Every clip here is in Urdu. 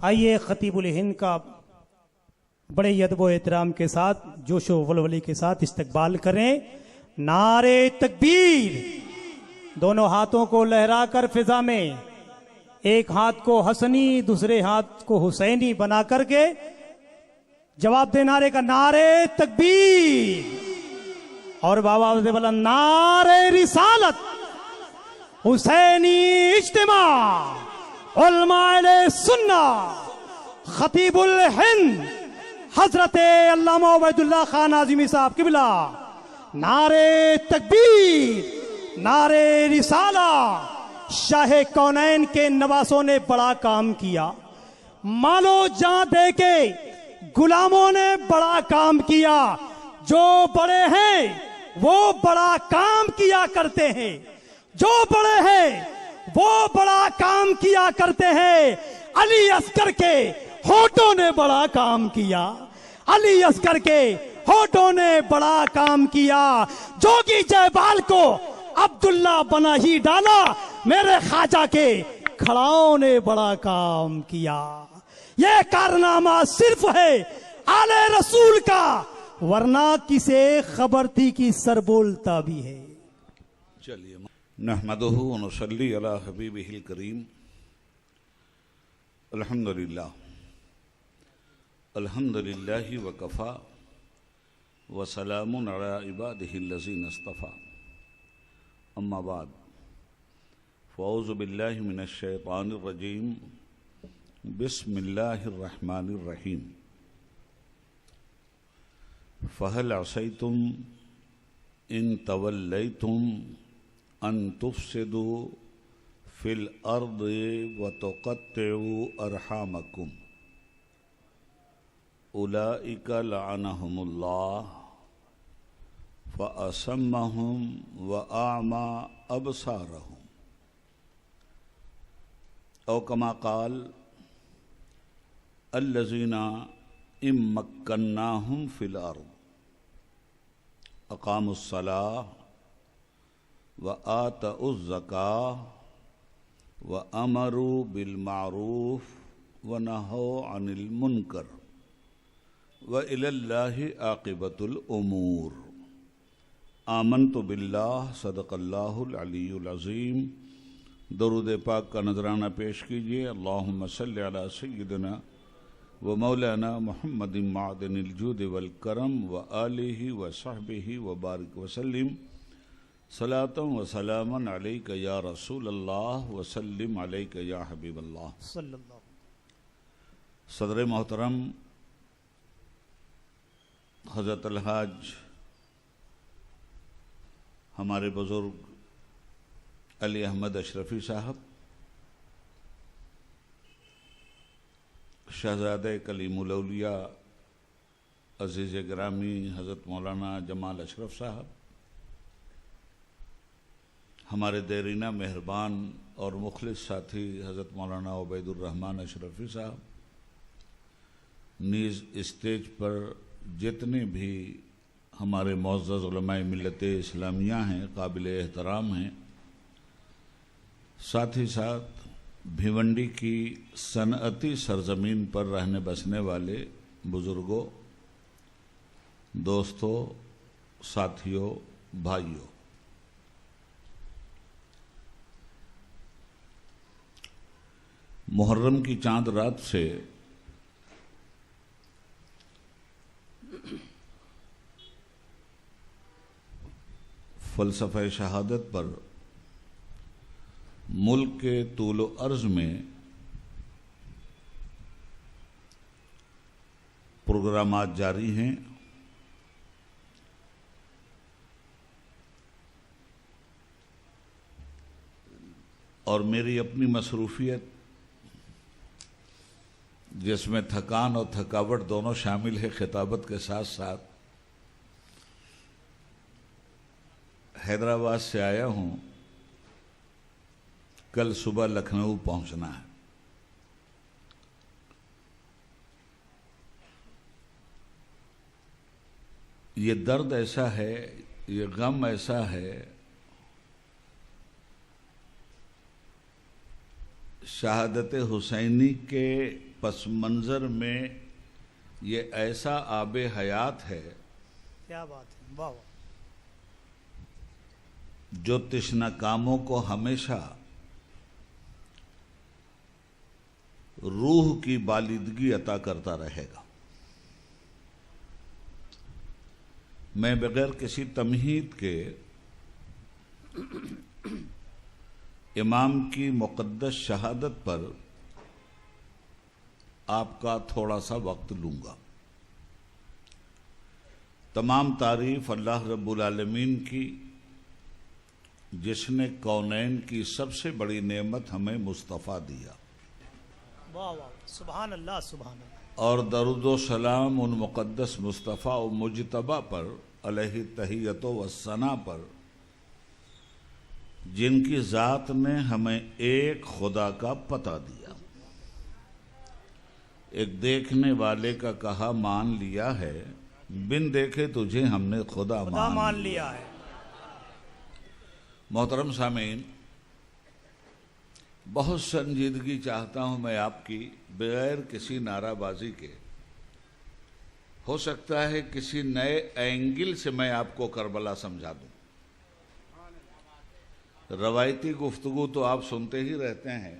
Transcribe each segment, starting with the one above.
آئیے خطیب الہند کا بڑے ادب و احترام کے ساتھ جوش و ولولے کے ساتھ استقبال کریں۔ نعرے تکبیر، دونوں ہاتھوں کو لہرا کر فضا میں ایک ہاتھ کو حسنی دوسرے ہاتھ کو حسینی بنا کر کے جواب دے نعرے کا نعرے تکبیر اور بابا سے بلند نعرے رسالت، حسینی اجتماع، علماء اہل سنہ، خطیب الہند حضرت علامہ عبید اللہ خان اعظمی صاحب قبلہ، نعرے تکبیر، نعرے رسالہ۔ شاہ کونین کے نواسوں نے بڑا کام کیا، مالو جان دے کے غلاموں نے بڑا کام کیا۔ جو بڑے ہیں وہ بڑا کام کیا کرتے ہیں، جو بڑے ہیں وہ بڑا کام کیا کرتے ہیں۔ علی اصغر کے ہونٹوں نے بڑا کام کیا، علی اصغر کے ہونٹوں نے بڑا کام کیا۔ جوگی جیبال کو عبداللہ بنا ہی ڈالا، میرے خواجہ کے کھڑاؤں نے بڑا کام کیا۔ یہ کارنامہ صرف ہے آل رسول کا، ورنہ کسے خبر تھی کہ سر بولتا بھی ہے۔ چلیے نحمدہ و نصلی علی حبیبہ الکریم۔ الحمدللہ الحمدللہ وکفا وسلام علی عبادہ الذین اصطفیٰ، اما بعد فاعوذ باللہ من الشیطان الرجیم، بسم اللہ الرحمن الرحیم۔ فہل عصیتم ان تولیتم ان تفسدوا فی الارض وتقطعوا ارحامکم اولئک لعنہم اللہ فأصمہم وأعمی ابصارہم، او کما قال الذین ان مکناہم فی الارض اقاموا الصلاۃ وآتوا الزکاۃ وامروا بالمعروف ونہوا عن المنکر وإلی اللہ عاقبۃ الامور۔ آمنت باللہ، صدق اللہ العلی العظیم۔ درود پاک کا نذرانہ پیش کیجئے۔ اللہم صلی علی سیدنا و مولانا محمد معدن الجود والکرم وآلہ وصحبہ وبارک وسلم، صلاۃ و سلاما علیک یا رسول اللہ وسلم علیک یا حبیب اللہ صلی اللہ۔ صدر محترم حضرت الحاج ہمارے بزرگ علی احمد اشرفی صاحب، شہزادہ کلیم الاولیاء عزیز گرامی حضرت مولانا جمال اشرف صاحب، ہمارے دیرینہ مہربان اور مخلص ساتھی حضرت مولانا عبید الرحمن اشرفی صاحب، نیز اسٹیج پر جتنے بھی ہمارے معزز علماء ملت اسلامیہ ہیں، قابل احترام ہیں، ساتھ ہی ساتھ بھیونڈی کی صنعتی سرزمین پر رہنے بسنے والے بزرگوں، دوستوں، ساتھیوں، بھائیوں، محرم کی چاند رات سے فلسفہ شہادت پر ملک کے طول و عرض میں پروگرامات جاری ہیں۔ اور میری اپنی مصروفیت، جس میں تھکان اور تھکاوٹ دونوں شامل ہے، خطابت کے ساتھ ساتھ حیدرآباد سے آیا ہوں، کل صبح لکھنؤ پہنچنا ہے۔ یہ درد ایسا ہے، یہ غم ایسا ہے شہادت حسینی کے پس منظر میں یہ ایسا آب حیات ہے کیا بات ہے، واہ واہ، جو تشنہ کاموں کو ہمیشہ روح کی بالیدگی عطا کرتا رہے گا۔ میں بغیر کسی تمہید کے امام کی مقدس شہادت پر آپ کا تھوڑا سا وقت لوں گا۔ تمام تعریف اللہ رب العالمین کی، جس نے کونین کی سب سے بڑی نعمت ہمیں مصطفیٰ دیا، واہ واہ، سبحان اللہ سبحان اللہ، اور درود و سلام ان مقدس مصطفیٰ و مجتبیٰ پر علیہ تحیت و ثنا پر، جن کی ذات نے ہمیں ایک خدا کا پتہ دیا۔ ایک دیکھنے والے کا کہا مان لیا ہے، بن دیکھے تجھے ہم نے خدا مان لیا ہے۔ محترم سامعین، بہت سنجیدگی چاہتا ہوں میں آپ کی، بغیر کسی نعرہ بازی کے۔ ہو سکتا ہے کسی نئے اینگل سے میں آپ کو کربلا سمجھا دوں۔ روایتی گفتگو تو آپ سنتے ہی رہتے ہیں،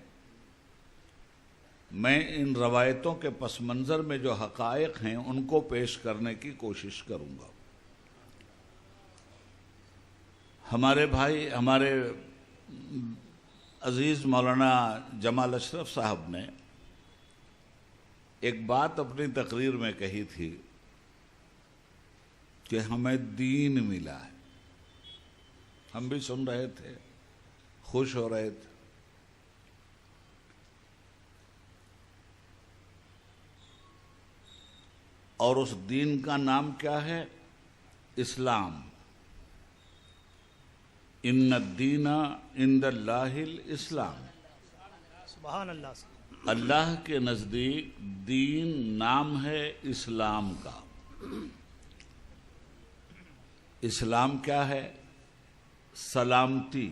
میں ان روایتوں کے پس منظر میں جو حقائق ہیں ان کو پیش کرنے کی کوشش کروں گا۔ ہمارے بھائی، ہمارے عزیز مولانا جمال اشرف صاحب نے ایک بات اپنی تقریر میں کہی تھی کہ ہمیں دین ملا ہے۔ ہم بھی سن رہے تھے، خوش ہو رہے تھے۔ اور اس دین کا نام کیا ہے؟ اسلام۔ ان الدین عند اللہ الاسلام۔ سبحان اللہ سبحان اللہ کے نزدیک دین نام ہے اسلام کا۔ اسلام کیا ہے؟ سلامتی،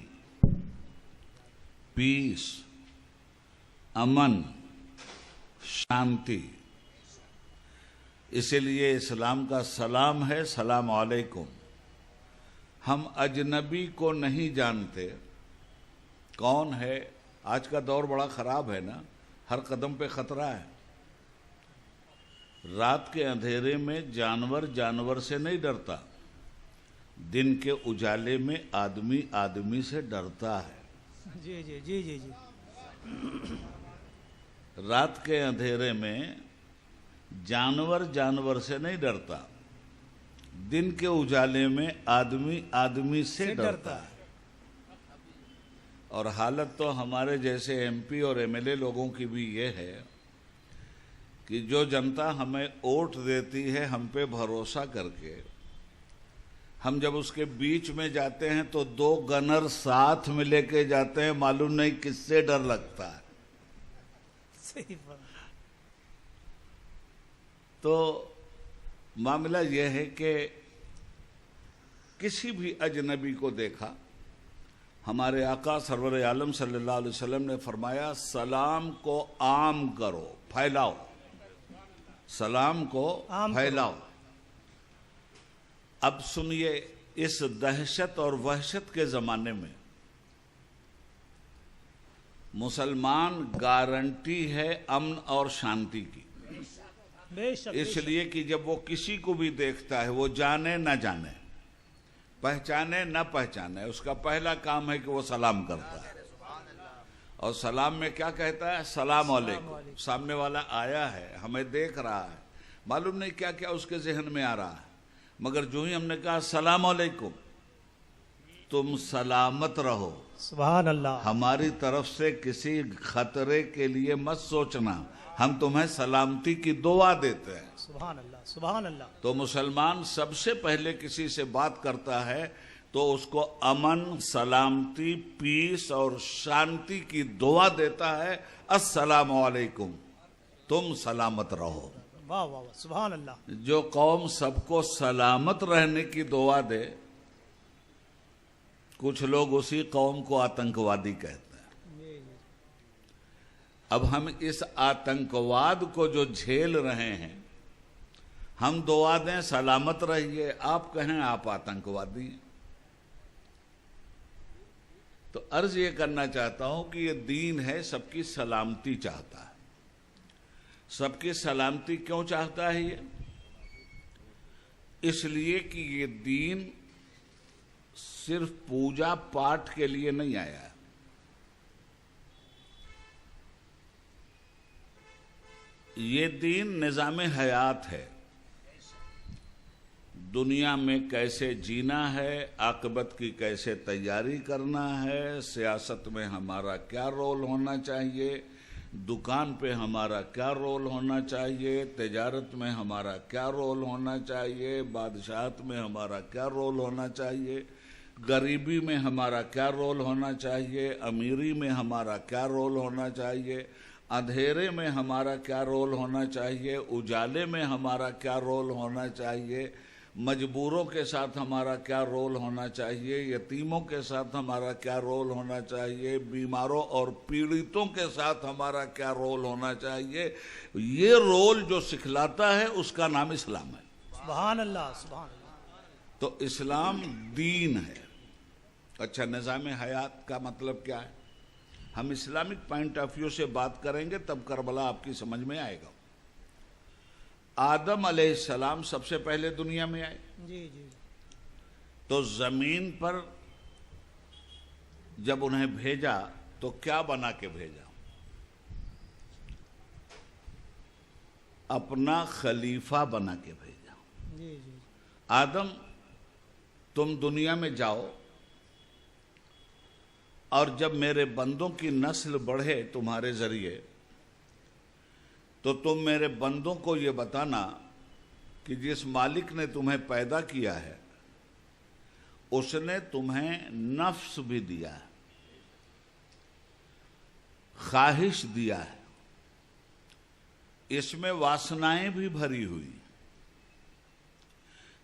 پیس، امن، شانتی۔ اسی لیے اسلام کا سلام ہے سلام علیکم۔ ہم اجنبی کو نہیں جانتے کون ہے۔ آج کا دور بڑا خراب ہے نا، ہر قدم پہ خطرہ ہے۔ رات کے اندھیرے میں جانور سے نہیں ڈرتا، دن کے اجالے میں آدمی سے ڈرتا ہے۔ جی جی جی جی جی، رات کے اندھیرے میں جانور سے نہیں ڈرتا، دن کے اجالے میں آدمی سے ڈرتا ہے۔ اور حالت تو ہمارے جیسے ایم پی اور ایم ایل اے لوگوں کی بھی یہ ہے کہ جو جنتا ہمیں ووٹ دیتی ہے ہم پہ بھروسہ کر کے، ہم جب اس کے بیچ میں جاتے ہیں تو 2 گنر ساتھ میں لے کے جاتے ہیں، معلوم نہیں کس سے ڈر لگتا ہے۔ صحیح بات۔ تو معاملہ یہ ہے کہ کسی بھی اجنبی کو دیکھا، ہمارے آقا سرور عالم صلی اللہ علیہ وسلم نے فرمایا سلام کو عام کرو، پھیلاؤ، سلام کو پھیلاؤ۔ اب سنیے، اس دہشت اور وحشت کے زمانے میں مسلمان گارنٹی ہے امن اور شانتی کی۔ بے شک، اس لیے کہ جب وہ کسی کو بھی دیکھتا ہے، وہ جانے نہ جانے، پہچانے نہ پہچانے، اس کا پہلا کام ہے کہ وہ سلام کرتا ہے۔ اور سلام میں کیا کہتا ہے؟ سلام علیکم۔ سامنے والا آیا ہے، ہمیں دیکھ رہا ہے، معلوم نہیں کیا کیا اس کے ذہن میں آ رہا ہے، مگر جو ہی ہم نے کہا سلام علیکم، تم سلامت رہو، سبحان اللہ، ہماری طرف سے کسی خطرے کے لیے مت سوچنا، ہم تمہیں سلامتی کی دعا دیتے ہیں۔ سبحان اللہ سبحان اللہ۔ تو مسلمان سب سے پہلے کسی سے بات کرتا ہے تو اس کو امن، سلامتی، پیس اور شانتی کی دعا دیتا ہے، السلام علیکم، تم سلامت رہو۔ واہ واہ واہ، سبحان اللہ۔ جو قوم سب کو سلامت رہنے کی دعا دے، کچھ لوگ اسی قوم کو آتنکوادی کہتے ہیں۔ اب ہم اس آتنکواد کو جو جھیل رہے ہیں، ہم دعا دیں سلامت رہیے، آپ کہیں آپ آتنکوادی ہیں۔ تو عرض یہ کرنا چاہتا ہوں کہ یہ دین ہے، سب کی سلامتی چاہتا ہے۔ سب کی سلامتی کیوں چاہتا ہے یہ؟ اس لیے کہ یہ دین صرف پوجا پاٹ کے لیے نہیں آیا ہے۔ یہ دین نظام حیات ہے، دنیا میں کیسے جینا ہے، عاقبت کی کیسے تیاری کرنا ہے، سیاست میں ہمارا کیا رول ہونا چاہیے، دکان پہ ہمارا کیا رول ہونا چاہیے، تجارت میں ہمارا کیا رول ہونا چاہیے، بادشاہت میں ہمارا کیا رول ہونا چاہیے، غریبی میں ہمارا کیا رول ہونا چاہیے، امیری میں ہمارا کیا رول ہونا چاہیے، اندھیرے میں ہمارا کیا رول ہونا چاہیے، اجالے میں ہمارا کیا رول ہونا چاہیے، مجبوروں کے ساتھ ہمارا کیا رول ہونا چاہیے، یتیموں کے ساتھ ہمارا کیا رول ہونا چاہیے، بیماروں اور پیڑتوں کے ساتھ ہمارا کیا رول ہونا چاہیے، یہ رول جو سکھلاتا ہے اس کا نام اسلام ہے۔ سبحان اللہ، سبحان اللہ۔ تو اسلام دین ہے۔ اچھا، نظام حیات کا مطلب کیا ہے؟ ہم اسلامک پوائنٹ آف ویو سے بات کریں گے تب کربلا آپ کی سمجھ میں آئے گا۔ آدم علیہ السلام سب سے پہلے دنیا میں آئے، جی جی، تو زمین پر جب انہیں بھیجا تو کیا بنا کے بھیجا؟ اپنا خلیفہ بنا کے بھیجا۔ جی جی، آدم تم دنیا میں جاؤ اور جب میرے بندوں کی نسل بڑھے تمہارے ذریعے تو تم میرے بندوں کو یہ بتانا کہ جس مالک نے تمہیں پیدا کیا ہے اس نے تمہیں نفس بھی دیا ہے، خواہش دیا ہے، اس میں واسنائیں بھی بھری ہوئی۔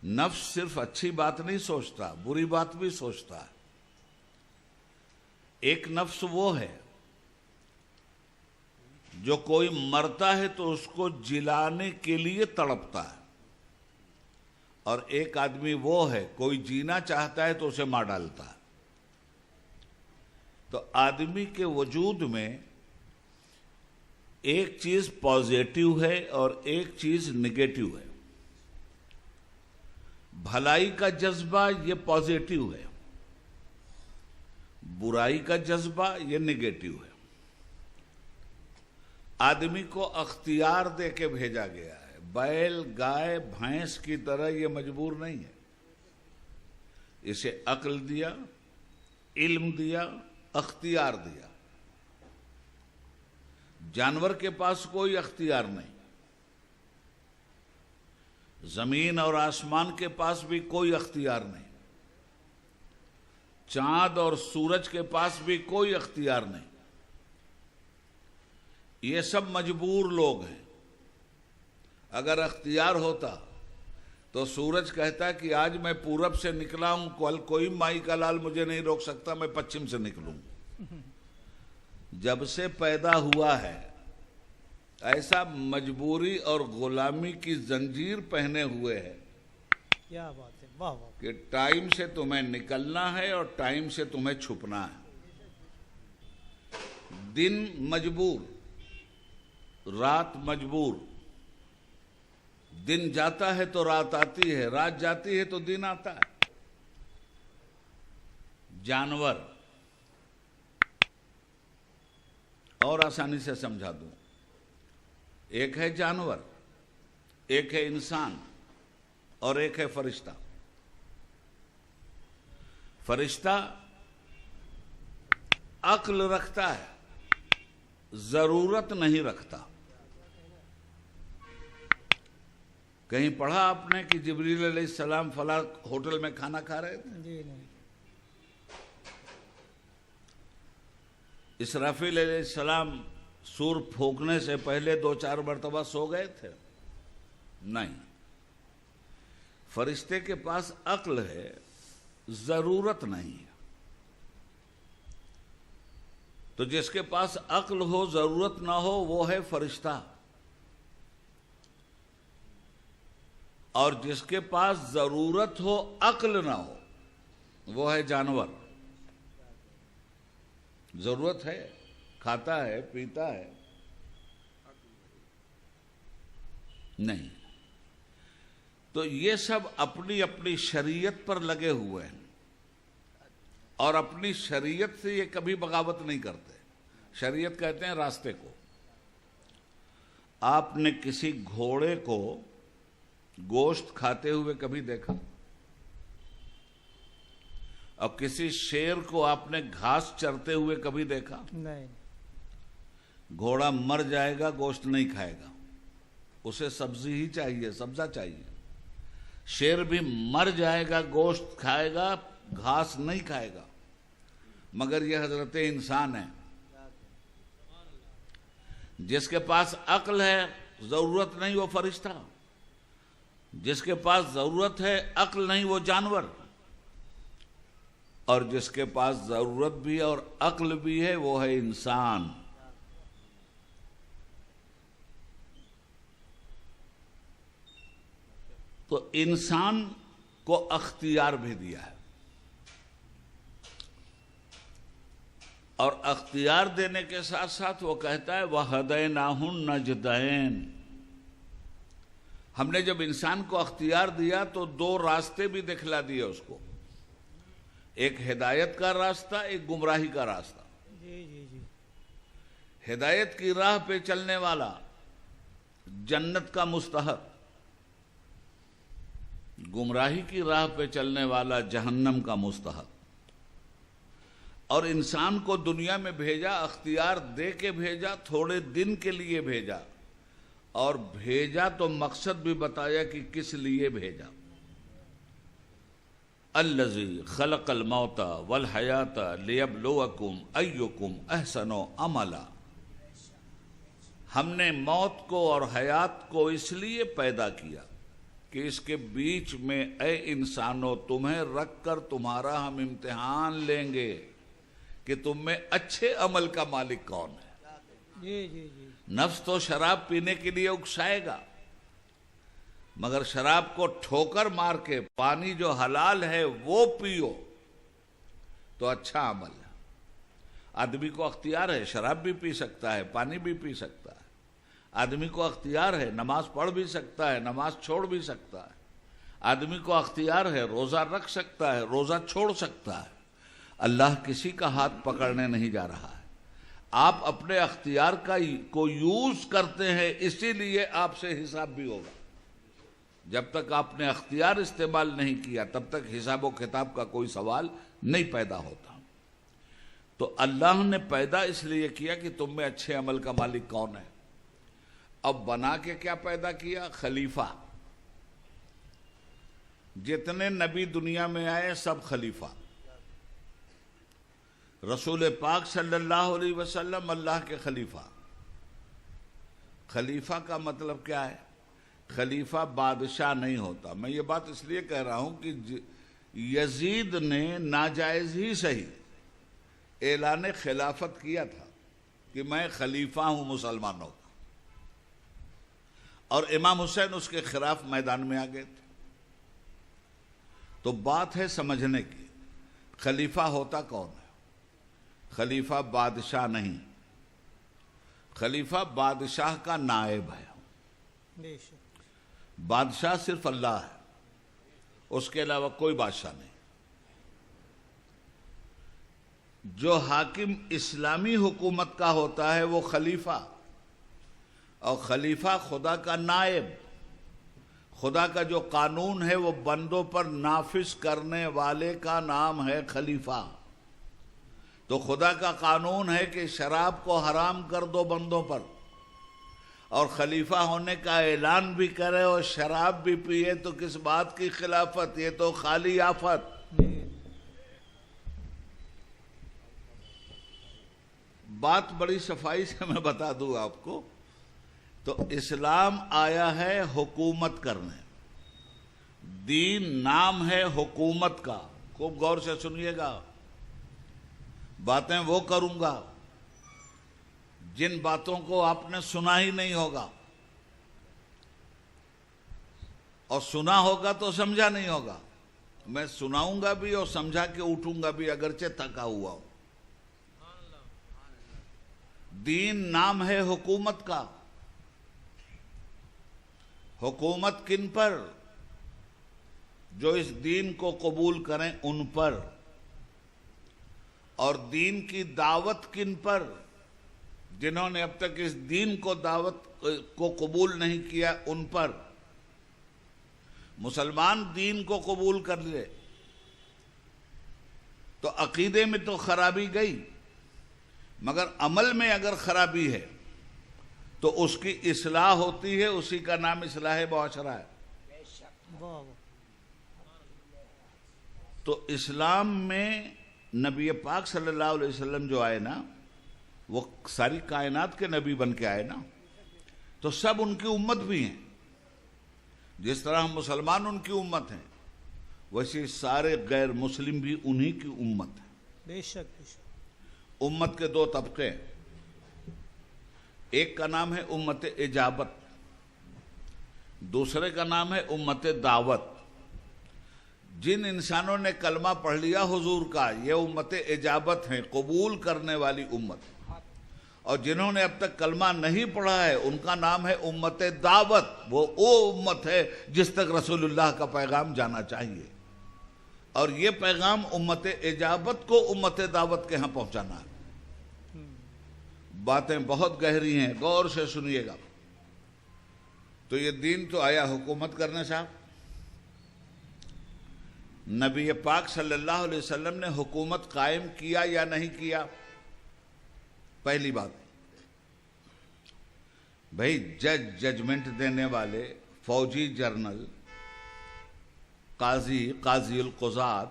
نفس صرف اچھی بات نہیں سوچتا، بری بات بھی سوچتا ہے۔ ایک نفس وہ ہے جو کوئی مرتا ہے تو اس کو جلانے کے لیے تڑپتا ہے، اور ایک آدمی وہ ہے کوئی جینا چاہتا ہے تو اسے مار ڈالتا ہے۔ تو آدمی کے وجود میں ایک چیز پازیٹیو ہے اور ایک چیز نگیٹیو ہے۔ بھلائی کا جذبہ یہ پازیٹیو ہے، برائی کا جذبہ یہ نگیٹیو ہے۔ آدمی کو اختیار دے کے بھیجا گیا ہے، بیل گائے بھینس کی طرح یہ مجبور نہیں ہے۔ اسے عقل دیا، علم دیا، اختیار دیا۔ جانور کے پاس کوئی اختیار نہیں، زمین اور آسمان کے پاس بھی کوئی اختیار نہیں، چاند اور سورج کے پاس بھی کوئی اختیار نہیں۔ یہ سب مجبور لوگ ہیں۔ اگر اختیار ہوتا تو سورج کہتا کہ آج میں پورب سے نکلا ہوں، کل کوئی مائی کا لال مجھے نہیں روک سکتا، میں پچھم سے نکلوں۔ جب سے پیدا ہوا ہے ایسا مجبوری اور غلامی کی زنجیر پہنے ہوئے ہے کیا بات ہے، واہ واہ۔ کہ ٹائم سے تمہیں نکلنا ہے اور ٹائم سے تمہیں چھپنا ہے۔ دن مجبور، رات مجبور، دن جاتا ہے تو رات آتی ہے، رات جاتی ہے تو دن آتا ہے۔ جانور، اور آسانی سے سمجھا دوں، ایک ہے جانور، ایک ہے انسان اور ایک ہے فرشتہ۔ فرشتہ عقل رکھتا ہے، ضرورت نہیں رکھتا۔ کہیں پڑھا آپ نے کہ جبریل علیہ السلام فلاں ہوٹل میں کھانا کھا رہے تھے؟ جی نہیں۔ اسرافیل علیہ السلام سور پھونکنے سے پہلے 2-4 مرتبہ سو گئے تھے؟ نہیں۔ فرشتے کے پاس عقل ہے، ضرورت نہیں ہے۔ تو جس کے پاس عقل ہو ضرورت نہ ہو وہ ہے فرشتہ، اور جس کے پاس ضرورت ہو عقل نہ ہو وہ ہے جانور۔ ضرورت ہے، کھاتا ہے پیتا ہے، نہیں۔ تو یہ سب اپنی اپنی شریعت پر لگے ہوئے ہیں، اور اپنی شریعت سے یہ کبھی بغاوت نہیں کرتے۔ شریعت کہتے ہیں راستے کو۔ آپ نے کسی گھوڑے کو گوشت کھاتے ہوئے کبھی دیکھا؟ اور کسی شیر کو آپ نے گھاس چرتے ہوئے کبھی دیکھا؟ نہیں۔ گھوڑا مر جائے گا گوشت نہیں کھائے گا، اسے سبزی ہی چاہیے، سبزہ چاہیے۔ شیر بھی مر جائے گا گوشت کھائے گا، گھاس نہیں کھائے گا۔ مگر یہ حضرت انسان ہے، جس کے پاس عقل ہے ضرورت نہیں وہ فرشتہ، جس کے پاس ضرورت ہے عقل نہیں وہ جانور، اور جس کے پاس ضرورت بھی اور عقل بھی ہے وہ ہے انسان۔ تو انسان کو اختیار بھی دیا ہے، اور اختیار دینے کے ساتھ ساتھ وہ کہتا ہے وَهَدَيْنَاهُ النَّجْدَيْنِ۔ ہم نے جب انسان کو اختیار دیا تو دو راستے بھی دکھلا دیے اس کو، ایک ہدایت کا راستہ، ایک گمراہی کا راستہ۔ ہدایت کی راہ پہ چلنے والا جنت کا مستحق، گمراہی کی راہ پہ چلنے والا جہنم کا مستحق۔ اور انسان کو دنیا میں بھیجا، اختیار دے کے بھیجا، تھوڑے دن کے لیے بھیجا، اور بھیجا تو مقصد بھی بتایا کہ کس لیے بھیجا۔ الذی خلق الموت والحیات لیبلوکم ایکم احسن عملا۔ ہم نے موت کو اور حیات کو اس لیے پیدا کیا کہ اس کے بیچ میں اے انسانوں تمہیں رکھ کر تمہارا ہم امتحان لیں گے کہ تم میں اچھے عمل کا مالک کون ہے۔ نفس تو شراب پینے کے لیے اکسائے گا، مگر شراب کو ٹھوکر مار کے پانی جو حلال ہے وہ پیو تو اچھا عمل ہے۔ آدمی کو اختیار ہے، شراب بھی پی سکتا ہے، پانی بھی پی سکتا ہے۔ آدمی کو اختیار ہے، نماز پڑھ بھی سکتا ہے، نماز چھوڑ بھی سکتا ہے۔ آدمی کو اختیار ہے، روزہ رکھ سکتا ہے، روزہ چھوڑ سکتا ہے۔ اللہ کسی کا ہاتھ پکڑنے نہیں جا رہا ہے۔ آپ اپنے اختیار کو یوز کرتے ہیں، اسی لیے آپ سے حساب بھی ہوگا۔ جب تک آپ نے اختیار استعمال نہیں کیا تب تک حساب و کتاب کا کوئی سوال نہیں پیدا ہوتا۔ تو اللہ نے پیدا اس لیے کیا کہ تم میں اچھے عمل کا مالک کون ہے۔ اب بنا کے کیا پیدا کیا؟ خلیفہ۔ جتنے نبی دنیا میں آئے سب خلیفہ۔ رسول پاک صلی اللہ علیہ وسلم اللہ کے خلیفہ۔ خلیفہ کا مطلب کیا ہے؟ خلیفہ بادشاہ نہیں ہوتا۔ میں یہ بات اس لیے کہہ رہا ہوں کہ یزید نے ناجائز ہی صحیح اعلان خلافت کیا تھا کہ میں خلیفہ ہوں مسلمانوں کا، اور امام حسین اس کے خلاف میدان میں آ گئے تھے۔ تو بات ہے سمجھنے کی، خلیفہ ہوتا کون ہے؟ خلیفہ بادشاہ نہیں، خلیفہ بادشاہ کا نائب ہے۔ بادشاہ صرف اللہ ہے، اس کے علاوہ کوئی بادشاہ نہیں۔ جو حاکم اسلامی حکومت کا ہوتا ہے وہ خلیفہ، اور خلیفہ خدا کا نائب۔ خدا کا جو قانون ہے وہ بندوں پر نافذ کرنے والے کا نام ہے خلیفہ۔ تو خدا کا قانون ہے کہ شراب کو حرام کر دو بندوں پر، اور خلیفہ ہونے کا اعلان بھی کرے اور شراب بھی پیے، تو کس بات کی خلافت؟ یہ تو خالی آفت۔ بات بڑی صفائی سے میں بتا دوں آپ کو، تو اسلام آیا ہے حکومت کرنے، دین نام ہے حکومت کا۔ خوب غور سے سنیے گا، باتیں وہ کروں گا جن باتوں کو آپ نے سنا ہی نہیں ہوگا، اور سنا ہوگا تو سمجھا نہیں ہوگا. میں سناؤں گا بھی اور سمجھا کے اٹھوں گا بھی، اگرچہ تھکا ہوا ہوں. دین نام ہے حکومت کا. حکومت کن پر؟ جو اس دین کو قبول کریں ان پر. اور دین کی دعوت کن پر؟ جنہوں نے اب تک اس دین کو دعوت کو قبول نہیں کیا ان پر. مسلمان دین کو قبول کر لے تو عقیدے میں تو خرابی گئی، مگر عمل میں اگر خرابی ہے تو اس کی اصلاح ہوتی ہے. اسی کا نام اصلاح معاشرہ ہے. تو اسلام میں نبی پاک صلی اللہ علیہ وسلم جو آئے نا، وہ ساری کائنات کے نبی بن کے آئے نا، تو سب ان کی امت بھی ہیں. جس طرح ہم مسلمان ان کی امت ہیں، ویسے سارے غیر مسلم بھی انہی کی امت ہیں. بے شک. امت کے دو طبقے ہیں. ایک کا نام ہے امت اجابت، دوسرے کا نام ہے امت دعوت. جن انسانوں نے کلمہ پڑھ لیا حضور کا، یہ امت اجابت ہیں، قبول کرنے والی امت. اور جنہوں نے اب تک کلمہ نہیں پڑھا ہے ان کا نام ہے امت دعوت. وہ امت ہے جس تک رسول اللہ کا پیغام جانا چاہیے. اور یہ پیغام امت اجابت کو امت دعوت کے ہاں پہنچانا ہے. باتیں بہت گہری ہیں، غور سے سنیے گا. تو یہ دین تو آیا حکومت کرنے صاحب. نبی پاک صلی اللہ علیہ وسلم نے حکومت قائم کیا یا نہیں کیا؟ پہلی بات، بھئی ججمنٹ دینے والے، فوجی جرنل، قاضی القضات،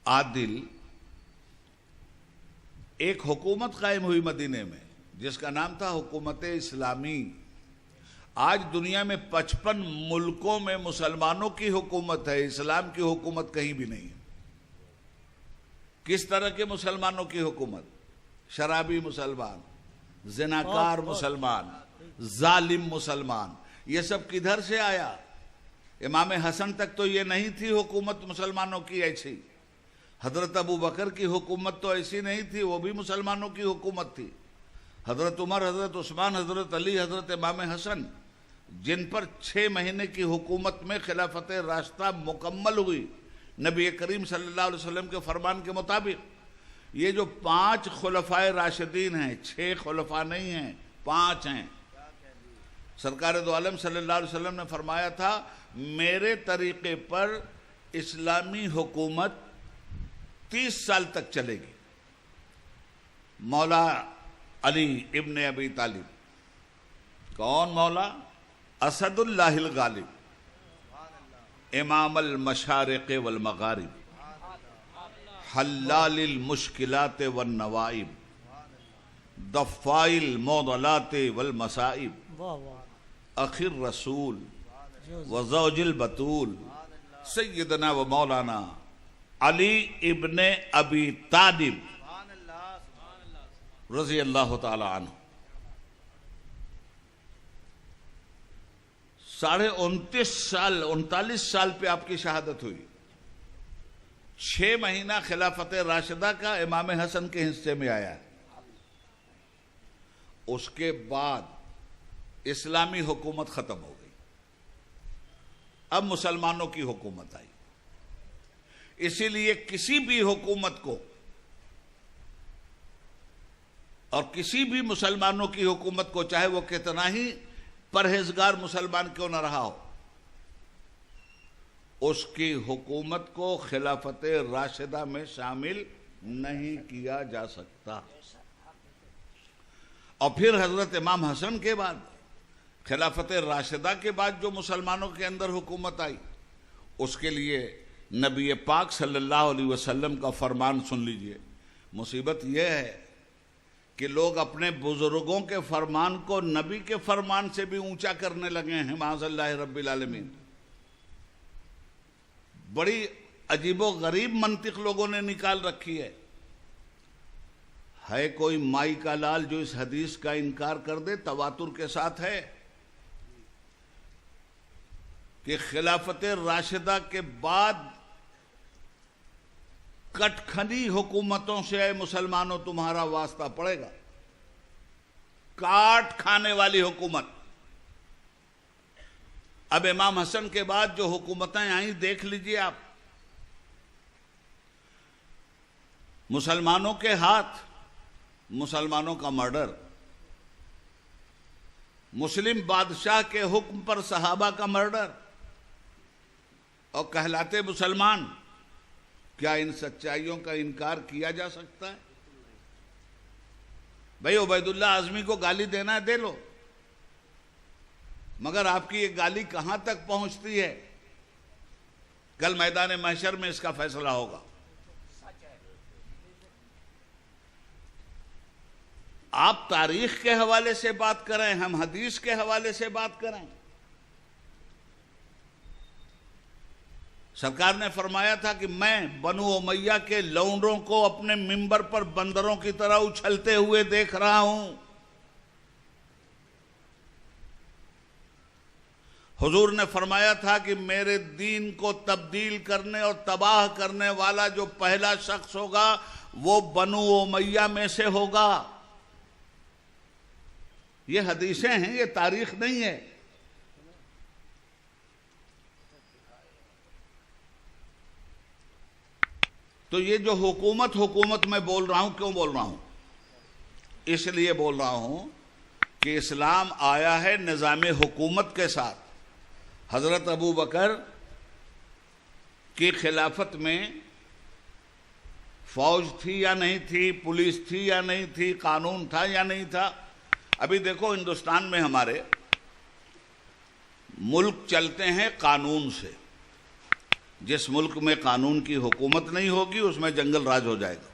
عادل، ایک حکومت قائم ہوئی مدینے میں جس کا نام تھا حکومت اسلامی. آج دنیا میں 55 ملکوں میں مسلمانوں کی حکومت ہے، اسلام کی حکومت کہیں بھی نہیں ہے. کس طرح کے مسلمانوں کی حکومت؟ شرابی مسلمان، زناکار مسلمان، ظالم مسلمان. یہ سب کدھر سے آیا؟ امام حسن تک تو یہ نہیں تھی حکومت مسلمانوں کی ایسی. حضرت ابو بکر کی حکومت تو ایسی نہیں تھی، وہ بھی مسلمانوں کی حکومت تھی. حضرت عمر، حضرت عثمان، حضرت علی، حضرت امام حسن، جن پر 6 مہینے کی حکومت میں خلافت راستہ مکمل ہوئی نبی کریم صلی اللہ علیہ وسلم کے فرمان کے مطابق. یہ جو 5 خلفائے راشدین ہیں، 6 خلفاء نہیں ہیں، 5 ہیں. سرکار دو عالم صلی اللہ علیہ وسلم نے فرمایا تھا میرے طریقے پر اسلامی حکومت 30 سال تک چلے گی. مولا علی ابن ابی طالب. کون مولا؟ اسد اللہ الغالب، امام المشارق والمغارب، حلال المشکلات والنوائب، دفاع المعضلات والمصائب، اخی الرسول وزوج البتول، سیدنا و مولانا علی ابن ابی طالب رضی اللہ تعالی عنہ. 39 سال پہ آپ کی شہادت ہوئی. 6 مہینہ خلافت راشدہ کا امام حسن کے حصے میں آیا. اس کے بعد اسلامی حکومت ختم ہو گئی. اب مسلمانوں کی حکومت آئی. اسی لیے کسی بھی حکومت کو اور کسی بھی مسلمانوں کی حکومت کو، چاہے وہ کتنا ہی پرہیزگار مسلمان کیوں نہ رہا ہو، اس کی حکومت کو خلافت راشدہ میں شامل نہیں کیا جا سکتا. اور پھر حضرت امام حسن کے بعد، خلافت راشدہ کے بعد جو مسلمانوں کے اندر حکومت آئی، اس کے لیے نبی پاک صلی اللہ علیہ وسلم کا فرمان سن لیجئے. مصیبت یہ ہے کہ لوگ اپنے بزرگوں کے فرمان کو نبی کے فرمان سے بھی اونچا کرنے لگے ہیں، معاذ اللہ رب العالمین. بڑی عجیب و غریب منطق لوگوں نے نکال رکھی ہے. ہے کوئی مائی کا لال جو اس حدیث کا انکار کر دے؟ تواتر کے ساتھ ہے کہ خلافت راشدہ کے بعد کٹ کھلی حکومتوں سے اے مسلمانوں تمہارا واسطہ پڑے گا. کاٹ کھانے والی حکومت. اب امام حسن کے بعد جو حکومتیں آئیں دیکھ لیجئے آپ. مسلمانوں کے ہاتھ مسلمانوں کا مرڈر. مسلم بادشاہ کے حکم پر صحابہ کا مرڈر. اور کہلاتے مسلمان. کیا ان سچائیوں کا انکار کیا جا سکتا ہے؟ بھائی عبید اللہ اعظمی کو گالی دینا ہے دے لو، مگر آپ کی یہ گالی کہاں تک پہنچتی ہے؟ کل میدان محشر میں اس کا فیصلہ ہوگا. آپ تاریخ کے حوالے سے بات کریں، ہم حدیث کے حوالے سے بات کریں. سرکار نے فرمایا تھا کہ میں بنو امیہ کے لونڈوں کو اپنے منبر پر بندروں کی طرح اچھلتے ہوئے دیکھ رہا ہوں. حضور نے فرمایا تھا کہ میرے دین کو تبدیل کرنے اور تباہ کرنے والا جو پہلا شخص ہوگا وہ بنو امیہ میں سے ہوگا. یہ حدیثیں ہیں، یہ تاریخ نہیں ہے. تو یہ جو حکومت میں بول رہا ہوں، کیوں بول رہا ہوں؟ اس لیے بول رہا ہوں کہ اسلام آیا ہے نظام حکومت کے ساتھ. حضرت ابو بکر کی خلافت میں فوج تھی یا نہیں تھی، پولیس تھی یا نہیں تھی، قانون تھا یا نہیں تھا؟ ابھی دیکھو ہندوستان میں ہمارے ملک چلتے ہیں قانون سے. جس ملک میں قانون کی حکومت نہیں ہوگی اس میں جنگل راج ہو جائے گا.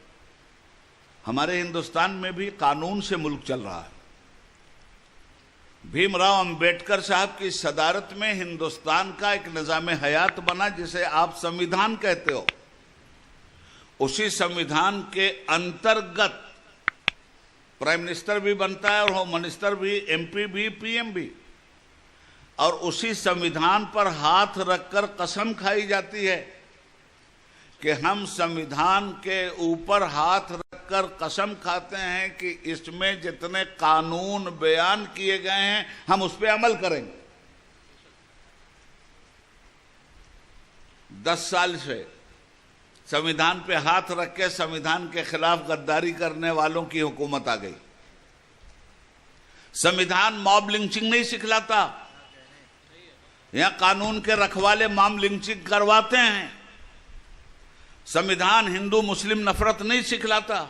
ہمارے ہندوستان میں بھی قانون سے ملک چل رہا ہے. بھیم راؤ امبیڈکر صاحب کی صدارت میں ہندوستان کا ایک نظام حیات بنا جسے آپ سمویدھان کہتے ہو. اسی سمویدھان کے انترگت پرائم منسٹر بھی بنتا ہے اور ہوم منسٹر بھی، ایم پی بھی، پی ایم بھی. اور اسی سمویدھان پر ہاتھ رکھ کر قسم کھائی جاتی ہے کہ ہم سمویدھان کے اوپر ہاتھ رکھ کر قسم کھاتے ہیں کہ اس میں جتنے قانون بیان کیے گئے ہیں ہم اس پہ عمل کریں گے. 10 سال سے سمویدھان پہ ہاتھ رکھ کے سمویدھان کے خلاف غداری کرنے والوں کی حکومت آ گئی. سمویدھان موب لنچنگ نہیں سکھلاتا. یہاں قانون کے رکھوالے موب لنچنگ کرواتے ہیں. سمویدھان ہندو مسلم نفرت نہیں سکھلاتا.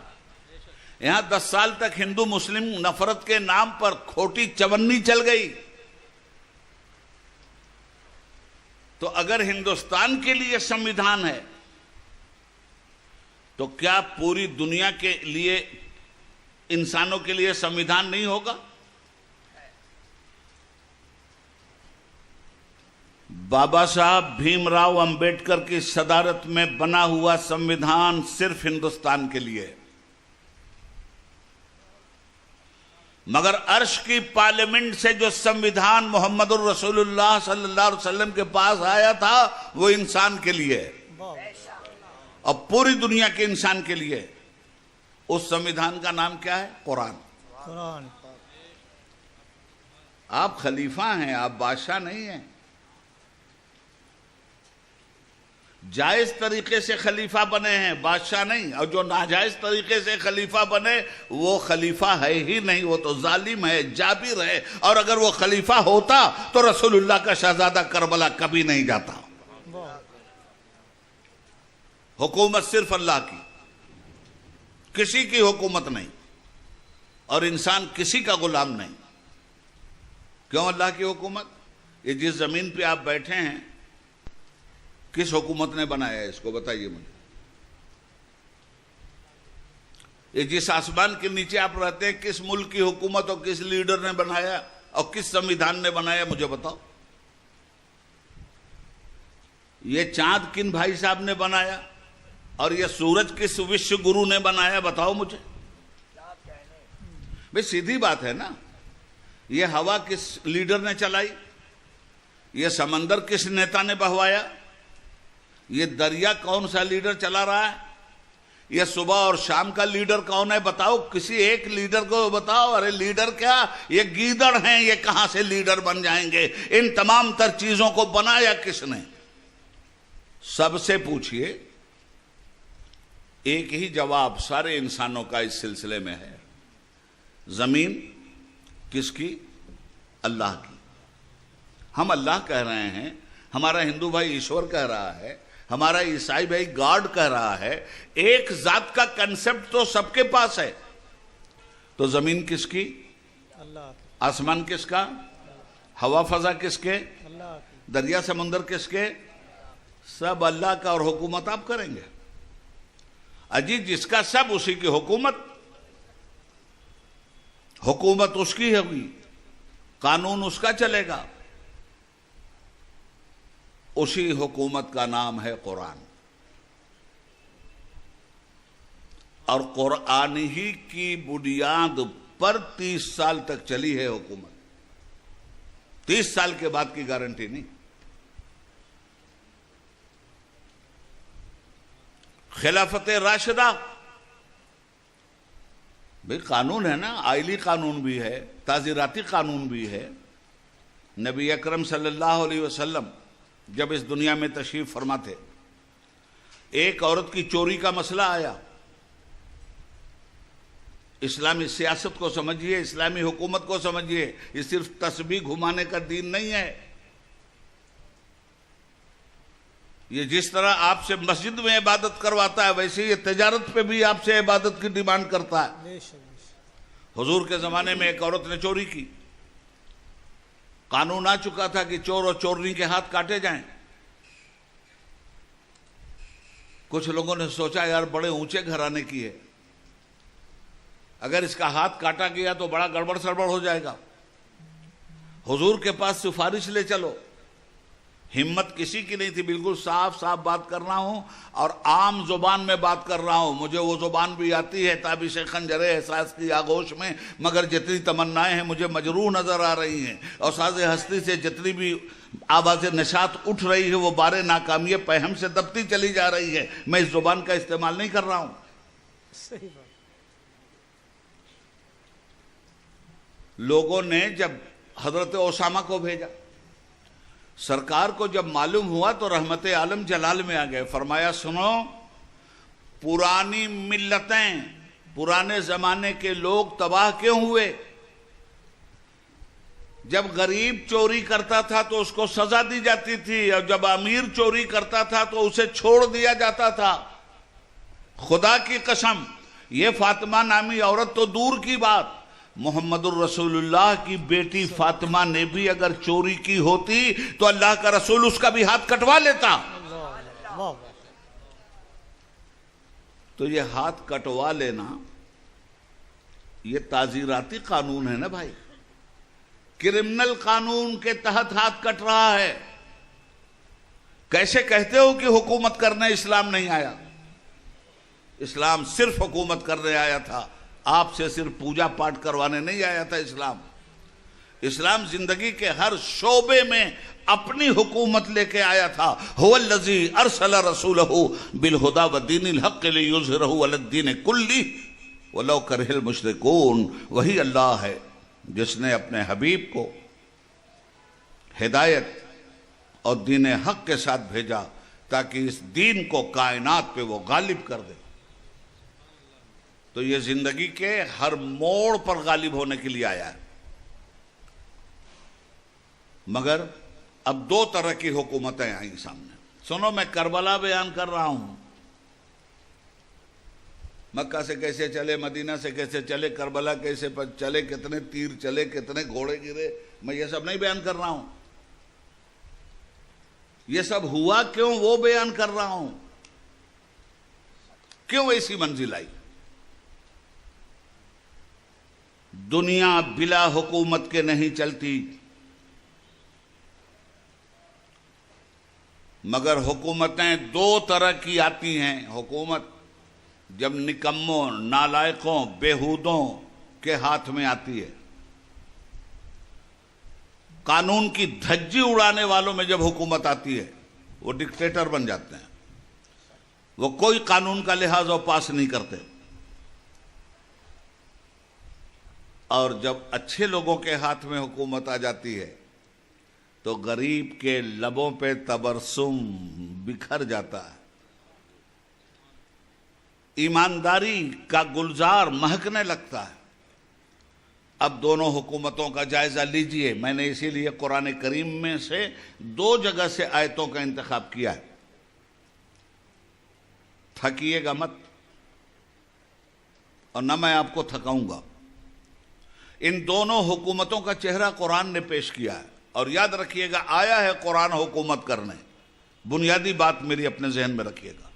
یہاں 10 سال تک ہندو مسلم نفرت کے نام پر کھوٹی چونی چل گئی. تو اگر ہندوستان کے لیے سمویدھان ہے تو کیا پوری دنیا کے لیے انسانوں کے لیے سمویدھان نہیں ہوگا؟ بابا صاحب بھیم راؤ امبیڈکر کی صدارت میں بنا ہوا سمویدھان صرف ہندوستان کے لیے، مگر عرش کی پارلیمنٹ سے جو سمویدھان محمد الرسول اللہ صلی اللہ علیہ وسلم کے پاس آیا تھا وہ انسان کے لیے اور پوری دنیا کے انسان کے لیے. اس سمویدھان کا نام کیا ہے؟ قرآن. آپ خلیفہ ہیں، آپ بادشاہ نہیں ہیں. جائز طریقے سے خلیفہ بنے ہیں، بادشاہ نہیں. اور جو ناجائز طریقے سے خلیفہ بنے وہ خلیفہ ہے ہی نہیں، وہ تو ظالم ہے، جابر ہے. اور اگر وہ خلیفہ ہوتا تو رسول اللہ کا شہزادہ کربلا کبھی نہیں جاتا. حکومت صرف اللہ کی، کسی کی حکومت نہیں، اور انسان کسی کا غلام نہیں. کیوں اللہ کی حکومت؟ یہ جس زمین پہ آپ بیٹھے ہیں کس حکومت نے بنایا ہے اس کو بتائیے مجھے. یہ جس آسمان کے نیچے آپ رہتے ہیں کس ملک کی حکومت اور کس لیڈر نے بنایا اور کس سمویدھان نے بنایا مجھے بتاؤ. یہ چاند کن بھائی صاحب نے بنایا اور یہ سورج کس وشو گرو نے بنایا بتاؤ مجھے. بھئی سیدھی بات ہے نا. یہ ہوا کس لیڈر نے چلائی؟ یہ سمندر کس نیتا نے بہوایا؟ یہ دریا کون سا لیڈر چلا رہا ہے؟ یہ صبح اور شام کا لیڈر کون ہے؟ بتاؤ، کسی ایک لیڈر کو بتاؤ. ارے لیڈر کیا، یہ گیدڑ ہیں، یہ کہاں سے لیڈر بن جائیں گے؟ ان تمام تر چیزوں کو بنایا کس نے؟ سب سے پوچھئے، ایک ہی جواب سارے انسانوں کا اس سلسلے میں ہے. زمین کس کی؟ اللہ کی. ہم اللہ کہہ رہے ہیں، ہمارا ہندو بھائی ایشور کہہ رہا ہے، ہمارا عیسائی بھائی گاڈ کہہ رہا ہے. ایک ذات کا کنسپٹ تو سب کے پاس ہے. تو زمین کس کی؟ اللہ آسمان کس کا؟ ہوا فضا کس کے؟ اللہ دریا سمندر کس کے؟ سب اللہ کا. اور حکومت آپ کریں گے؟ اجی جس کا سب اسی کی حکومت. حکومت اس کی ہوگی، قانون اس کا چلے گا. اسی حکومت کا نام ہے قرآن. اور قرآن ہی کی بنیاد پر 30 سال تک چلی ہے حکومت. 30 سال کے بعد کی گارنٹی نہیں. خلافت راشدہ، بھئی قانون ہے نا، آئلی قانون بھی ہے، تعزیراتی قانون بھی ہے. نبی اکرم صلی اللہ علیہ وسلم جب اس دنیا میں تشریف فرما تھے، ایک عورت کی چوری کا مسئلہ آیا. اسلامی سیاست کو سمجھیے، اسلامی حکومت کو سمجھیے. یہ صرف تسبیح گھمانے کا دین نہیں ہے. یہ جس طرح آپ سے مسجد میں عبادت کرواتا ہے، ویسے یہ تجارت پہ بھی آپ سے عبادت کی ڈیمانڈ کرتا ہے. حضور کے زمانے میں ایک عورت نے چوری کی. قانون آ چکا تھا کہ چور اور چورنی کے ہاتھ کاٹے جائیں. کچھ لوگوں نے سوچا یار بڑے اونچے گھرانے کی ہے، اگر اس کا ہاتھ کاٹا گیا تو بڑا گڑبڑ سڑبڑ ہو جائے گا. حضور کے پاس سفارش لے چلو. ہمت کسی کی نہیں تھی. بالکل صاف صاف بات کر رہا ہوں اور عام زبان میں بات کر رہا ہوں. مجھے وہ زبان بھی آتی ہے تابش خنجر احساس کی آغوش میں، مگر جتنی تمنائیں ہیں مجھے مجروح نظر آ رہی ہیں، اور ساز ہستی سے جتنی بھی آواز نشاط اٹھ رہی ہے وہ بارے ناکامی پہم سے دبتی چلی جا رہی ہے. میں اس زبان کا استعمال نہیں کر رہا ہوں. صحیح بات. لوگوں نے جب حضرت اسامہ کو بھیجا، سرکار کو جب معلوم ہوا تو رحمت عالم جلال میں آ گئے. فرمایا سنو، پرانی ملتیں، پرانے زمانے کے لوگ تباہ کیوں ہوئے؟ جب غریب چوری کرتا تھا تو اس کو سزا دی جاتی تھی، اور جب امیر چوری کرتا تھا تو اسے چھوڑ دیا جاتا تھا. خدا کی قسم، یہ فاطمہ نامی عورت تو دور کی بات، محمد الرسول اللہ کی بیٹی فاطمہ نے بھی اگر چوری کی ہوتی تو اللہ کا رسول اس کا بھی ہاتھ کٹوا لیتا. تو یہ ہاتھ کٹوا لینا یہ تعزیراتی قانون ہے نا بھائی. کرمنل قانون کے تحت ہاتھ کٹ رہا ہے. کیسے کہتے ہو کہ حکومت کرنے اسلام نہیں آیا؟ اسلام صرف حکومت کرنے آیا تھا. آپ سے صرف پوجا پاٹ کروانے نہیں آیا تھا. اسلام زندگی کے ہر شعبے میں اپنی حکومت لے کے آیا تھا. هو الذی ارسل رسولہ بالہدی ودین الحق لیظہرہ علی الدین کلہ ولو کرہ المشرکون. وہی اللہ ہے جس نے اپنے حبیب کو ہدایت اور دین حق کے ساتھ بھیجا تاکہ اس دین کو کائنات پہ وہ غالب کر دے. تو یہ زندگی کے ہر موڑ پر غالب ہونے کے لیے آیا ہے. مگر اب 2 طرح کی حکومتیں آئیں سامنے. سنو، میں کربلا بیان کر رہا ہوں. مکہ سے کیسے چلے، مدینہ سے کیسے چلے، کربلا کیسے چلے، کتنے تیر چلے، کتنے گھوڑے گرے، میں یہ سب نہیں بیان کر رہا ہوں. یہ سب ہوا کیوں وہ بیان کر رہا ہوں. کیوں ایسی منزل آئی؟ دنیا بلا حکومت کے نہیں چلتی، مگر حکومتیں 2 طرح کی آتی ہیں. حکومت جب نکموں، نالائقوں، بیہودوں کے ہاتھ میں آتی ہے، قانون کی دھجی اڑانے والوں میں جب حکومت آتی ہے وہ ڈکٹیٹر بن جاتے ہیں، وہ کوئی قانون کا لحاظ اور پاس نہیں کرتے، اور جب اچھے لوگوں کے ہاتھ میں حکومت آ جاتی ہے تو غریب کے لبوں پہ تبرسم بکھر جاتا ہے، ایمانداری کا گلزار مہکنے لگتا ہے۔ اب دونوں حکومتوں کا جائزہ لیجئے، میں نے اسی لیے قرآن کریم میں سے 2 جگہ سے آیتوں کا انتخاب کیا ہے، تھکیے گا مت اور نہ میں آپ کو تھکاؤں گا۔ ان دونوں حکومتوں کا چہرہ قرآن نے پیش کیا ہے، اور یاد رکھیے گا آیا ہے قرآن حکومت کرنے، بنیادی بات میری اپنے ذہن میں رکھیے گا۔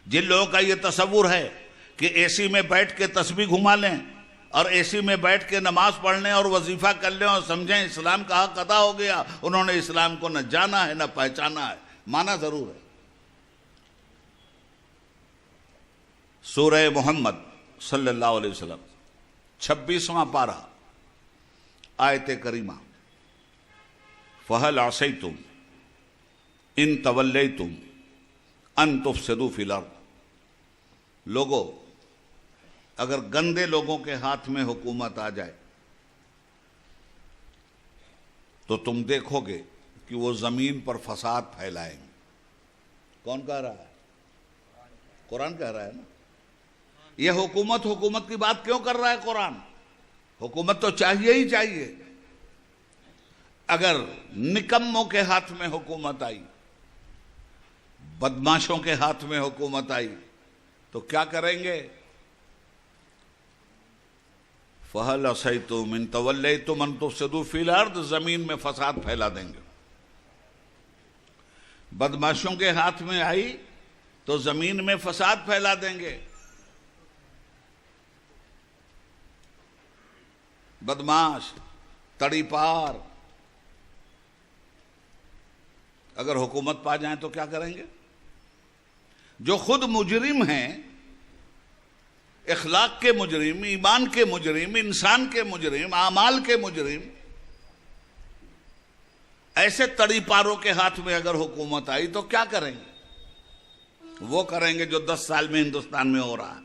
جن لوگوں کا یہ تصور ہے کہ اے سی میں بیٹھ کے تسبیح گھما لیں اور اے سی میں بیٹھ کے نماز پڑھ لیں اور وظیفہ کر لیں اور سمجھیں اسلام کا حق ادا ہو گیا، انہوں نے اسلام کو نہ جانا ہے نہ پہچانا ہے، مانا ضرور ہے۔ سورہ محمد صلی اللہ علیہ وسلم 26واں پارہ آیت کریمہ، فَهَلْ عَصَيْتُمْ إِن تَوَلَّيْتُمْ أَن تُفْسِدُوا فِي الْأَرْضِ، لوگو اگر گندے لوگوں کے ہاتھ میں حکومت آ جائے تو تم دیکھو گے کہ وہ زمین پر فساد پھیلائیں گے۔ کون کہہ رہا ہے؟ قرآن کہہ رہا ہے نا۔ یہ حکومت کی بات کیوں کر رہا ہے قرآن؟ حکومت تو چاہیے ہی چاہیے۔ اگر نکموں کے ہاتھ میں حکومت آئی، بدماشوں کے ہاتھ میں حکومت آئی تو کیا کریں گے؟ فَهَلْ عَصَيْتُمْ إِن تَوَلَّيْتُمْ أَن تُفْسِدُوا فِي الْأَرْضِ، زمین میں فساد پھیلا دیں گے۔ بدماشوں کے ہاتھ میں آئی تو زمین میں فساد پھیلا دیں گے۔ بدماش، تڑی پار اگر حکومت پا جائیں تو کیا کریں گے؟ جو خود مجرم ہیں، اخلاق کے مجرم، ایمان کے مجرم، انسان کے مجرم، اعمال کے مجرم، ایسے تڑی پاروں کے ہاتھ میں اگر حکومت آئی تو کیا کریں گے؟ وہ کریں گے جو 10 سال میں ہندوستان میں ہو رہا ہے۔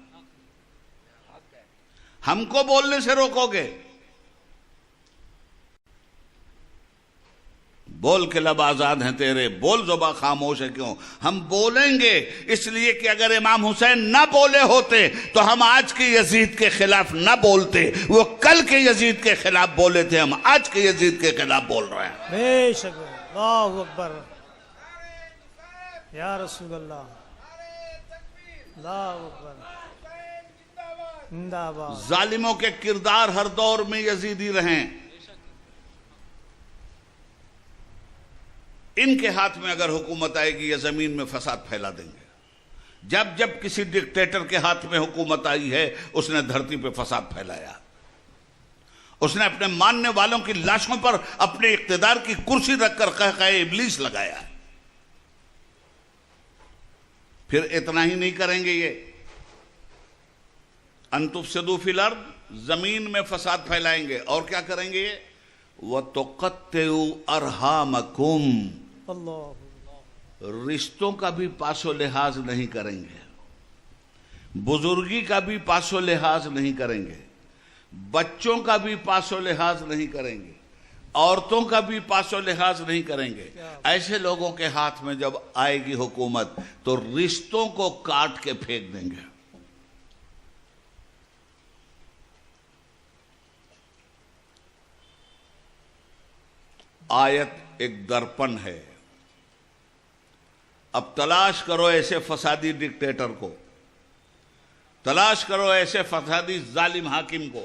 ہم کو بولنے سے روکو گے؟ بول کے لب آزاد ہیں تیرے، بول زباں خاموش ہے کیوں؟ ہم بولیں گے اس لیے کہ اگر امام حسین نہ بولے ہوتے تو ہم آج کے یزید کے خلاف نہ بولتے۔ وہ کل کے یزید کے خلاف بولے تھے، ہم آج کے یزید کے خلاف بول رہے ہیں۔ بے شک، اللہ اکبر، یا رسول اللہ، اللہ اکبر، زندہ باد۔ ظالموں کے کردار ہر دور میں یزیدی رہیں، ان کے ہاتھ میں اگر حکومت آئے گی یہ زمین میں فساد پھیلا دیں گے۔ جب جب کسی ڈکٹیٹر کے ہاتھ میں حکومت آئی ہے اس نے دھرتی پہ فساد پھیلایا، اس نے اپنے ماننے والوں کی لاشوں پر اپنے اقتدار کی کرسی رکھ کر قہقہے ابلیس لگایا۔ پھر اتنا ہی نہیں کریں گے یہ، ان تفسدوا فی الارض، زمین میں فساد پھیلائیں گے، اور کیا کریں گے یہ؟ وَتُقَطِّعُوا أَرْحَامَكُمْ، رشتوں کا بھی پاس و لحاظ نہیں کریں گے، بزرگی کا بھی پاس و لحاظ نہیں کریں گے، بچوں کا بھی پاس و لحاظ نہیں کریں گے، عورتوں کا بھی پاس و لحاظ نہیں کریں گے۔ ایسے لوگوں کے ہاتھ میں جب آئے گی حکومت تو رشتوں کو کاٹ کے پھینک دیں گے۔ آیت ایک درپن ہے، اب تلاش کرو ایسے فسادی ڈکٹیٹر کو، تلاش کرو ایسے فسادی ظالم حاکم کو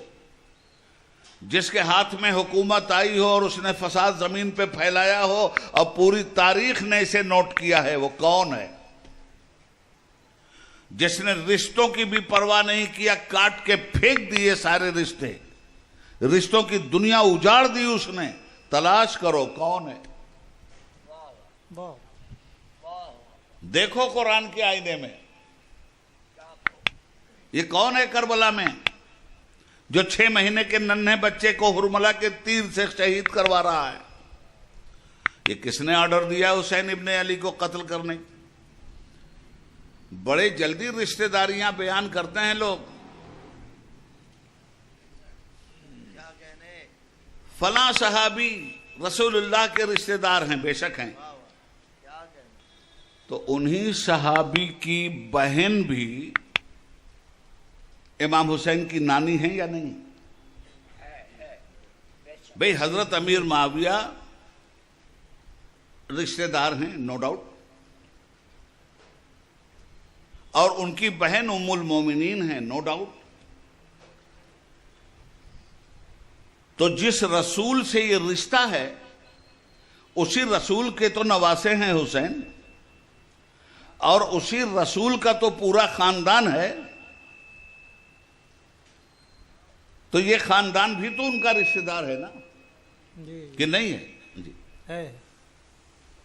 جس کے ہاتھ میں حکومت آئی ہو اور اس نے فساد زمین پہ پھیلایا ہو اور پوری تاریخ نے اسے نوٹ کیا ہے۔ وہ کون ہے؟ جس نے رشتوں کی بھی پرواہ نہیں کیا، کاٹ کے پھینک دیے سارے رشتے، رشتوں کی دنیا اجاڑ دی اس نے۔ تلاش کرو کون ہے؟ دیکھو قرآن کے آئینے میں یہ کون ہے کربلا میں جو 6 مہینے کے ننھے بچے کو ہرملہ کے تیر سے شہید کروا رہا ہے، یہ کس نے آرڈر دیا حسین ابن علی کو قتل کرنے؟ بڑے جلدی رشتہ داریاں بیان کرتے ہیں لوگ، فلاں صحابی رسول اللہ کے رشتہ دار ہیں، بے شک ہیں، تو انہی صحابی کی بہن بھی امام حسین کی نانی ہیں یا نہیں؟ بھئی حضرت امیر معاویہ رشتہ دار ہیں، نو ڈاؤٹ، اور ان کی بہن ام المومنین ہیں، نو ڈاؤٹ۔ تو جس رسول سے یہ رشتہ ہے اسی رسول کے تو نواسے ہیں حسین، اور اسی رسول کا تو پورا خاندان ہے، تو یہ خاندان بھی تو ان کا رشتہ دار ہے نا، کہ نہیں ہے؟ جی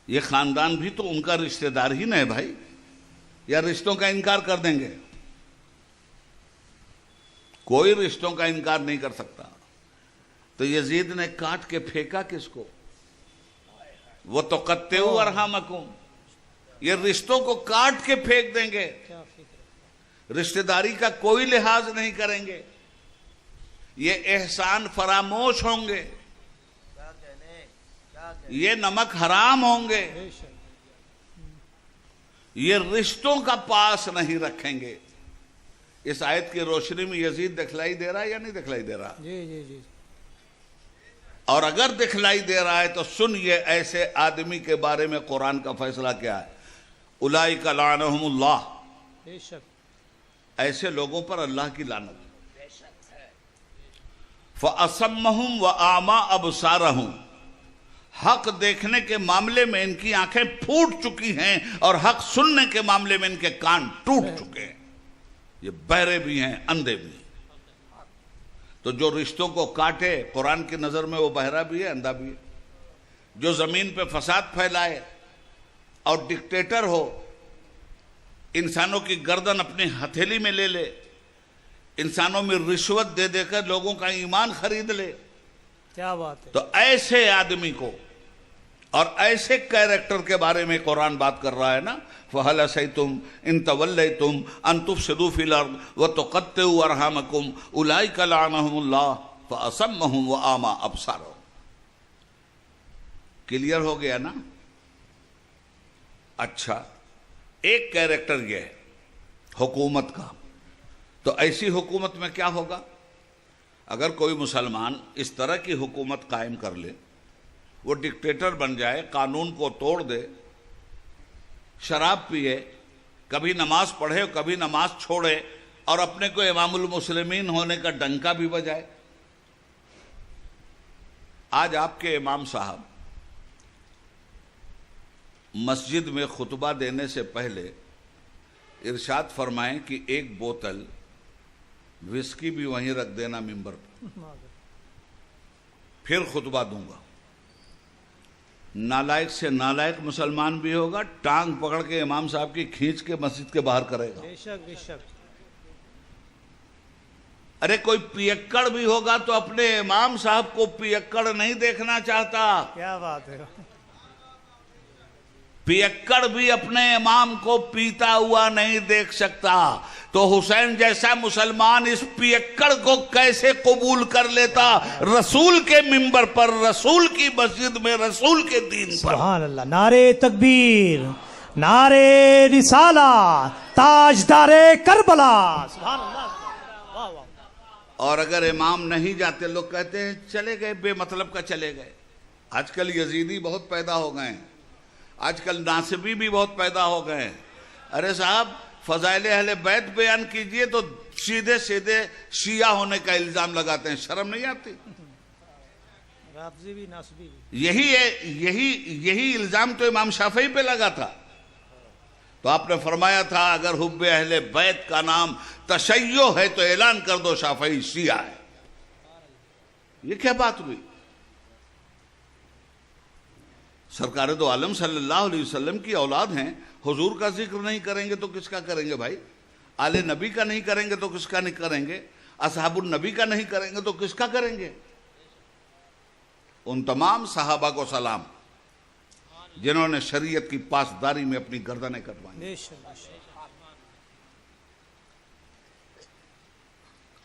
یہ خاندان بھی تو ان کا رشتہ دار ہی نہ ہے بھائی، یا رشتوں کا انکار کر دیں گے؟ کوئی رشتوں کا انکار نہیں کر سکتا۔ تو یزید نے کاٹ کے پھینکا کس کو؟ وہ تو قطعوا ارحامکم، یہ رشتوں کو کاٹ کے پھینک دیں گے، رشتہ داری کا کوئی لحاظ نہیں کریں گے، یہ احسان فراموش ہوں گے، یہ نمک حرام ہوں گے، یہ رشتوں کا پاس نہیں رکھیں گے۔ اس آیت کی روشنی میں یزید دکھلائی دے رہا ہے یا نہیں دکھلائی دے رہا؟ جی اور اگر دکھلائی دے رہا ہے تو سن یہ ایسے آدمی کے بارے میں قرآن کا فیصلہ کیا ہے، اولئک لعنہم اللہ، بے شک ایسے لوگوں پر اللہ کی لعنت، فَأَصَمَّهُمْ وَأَعْمَى أَبْصَارَهُمْ، حق دیکھنے کے معاملے میں ان کی آنکھیں پھوٹ چکی ہیں اور حق سننے کے معاملے میں ان کے کان ٹوٹ چکے ہیں، یہ بہرے بھی ہیں اندھے بھی ہیں۔ تو جو رشتوں کو کاٹے قرآن کی نظر میں وہ بہرا بھی ہے اندھا بھی ہے۔ جو زمین پہ فساد پھیلائے اور ڈکٹیٹر ہو، انسانوں کی گردن اپنی ہتھیلی میں لے لے، انسانوں میں رشوت دے دے کر لوگوں کا ایمان خرید لے، کیا بات ہے، تو ایسے آدمی کو اور ایسے کیریکٹر کے بارے میں قرآن بات کر رہا ہے نا، فَهَلْ عَسَيْتُمْ إِن تَوَلَّيْتُمْ أَن تُفْسِدُوا فِي الْأَرْضِ وَتُقَطِّعُوا أَرْحَامَكُمْ أُولَئِكَ لَعَنَهُمُ اللَّهُ فَأَصَمَّهُمْ وَأَعْمَى أَبْصَارَهُمْ۔ کلیئر ہو گیا نا؟ اچھا، ایک کیریکٹر یہ ہے حکومت کا، تو ایسی حکومت میں کیا ہوگا؟ اگر کوئی مسلمان اس طرح کی حکومت قائم کر لے، وہ ڈکٹیٹر بن جائے، قانون کو توڑ دے، شراب پیے، کبھی نماز پڑھے کبھی نماز چھوڑے، اور اپنے کو امام المسلمین ہونے کا ڈنکا بھی بجائے۔ آج آپ کے امام صاحب مسجد میں خطبہ دینے سے پہلے ارشاد فرمائیں کہ ایک بوتل وسکی بھی وہیں رکھ دینا ممبر پر، پھر خطبہ دوں گا۔ نالائق سے نالائق مسلمان بھی ہوگا، ٹانگ پکڑ کے امام صاحب کی کھینچ کے مسجد کے باہر کرے گا۔ بے شک بے شک۔ ارے کوئی پیکڑ بھی ہوگا تو اپنے امام صاحب کو پیکڑ نہیں دیکھنا چاہتا، کیا بات ہے، پیکڑ بھی اپنے امام کو پیتا ہوا نہیں دیکھ سکتا، تو حسین جیسا مسلمان اس پیکڑ کو کیسے قبول کر لیتا؟ رسول کے منبر پر، رسول کی مسجد میں، رسول کے دین پر۔ سبحان اللہ، نعرہ تکبیر، نعرہ رسالہ، تاجدار کربلا، سبحان اللہ، واہ واہ۔ اور اگر امام نہیں جاتے، لوگ کہتے ہیں چلے گئے، بے مطلب کا چلے گئے۔ آج کل یزیدی بہت پیدا ہو گئے ہیں، آج کل ناصبی بھی بہت پیدا ہو گئے ہیں۔ ارے صاحب، فضائل اہل بیت بیان کیجئے تو سیدھے سیدھے شیعہ ہونے کا الزام لگاتے ہیں، شرم نہیں آتی؟ رافضی بھی ناصبی بھی، یہی الزام تو امام شافعی پہ لگا تھا۔ تو آپ نے فرمایا تھا اگر حب اہل بیت کا نام تشیع ہے تو اعلان کر دو شافعی شیعہ ہے۔ یہ کیا بات ہوئی؟ سرکار دو عالم صلی اللہ علیہ وسلم کی اولاد ہیں، حضور کا ذکر نہیں کریں گے تو کس کا کریں گے بھائی؟ آل نبی کا نہیں کریں گے تو کس کا نہیں کریں گے؟ اصحاب النبی کا نہیں کریں گے تو کس کا کریں گے؟ ان تمام صحابہ کو سلام جنہوں نے شریعت کی پاسداری میں اپنی گردنیں کٹوائیں۔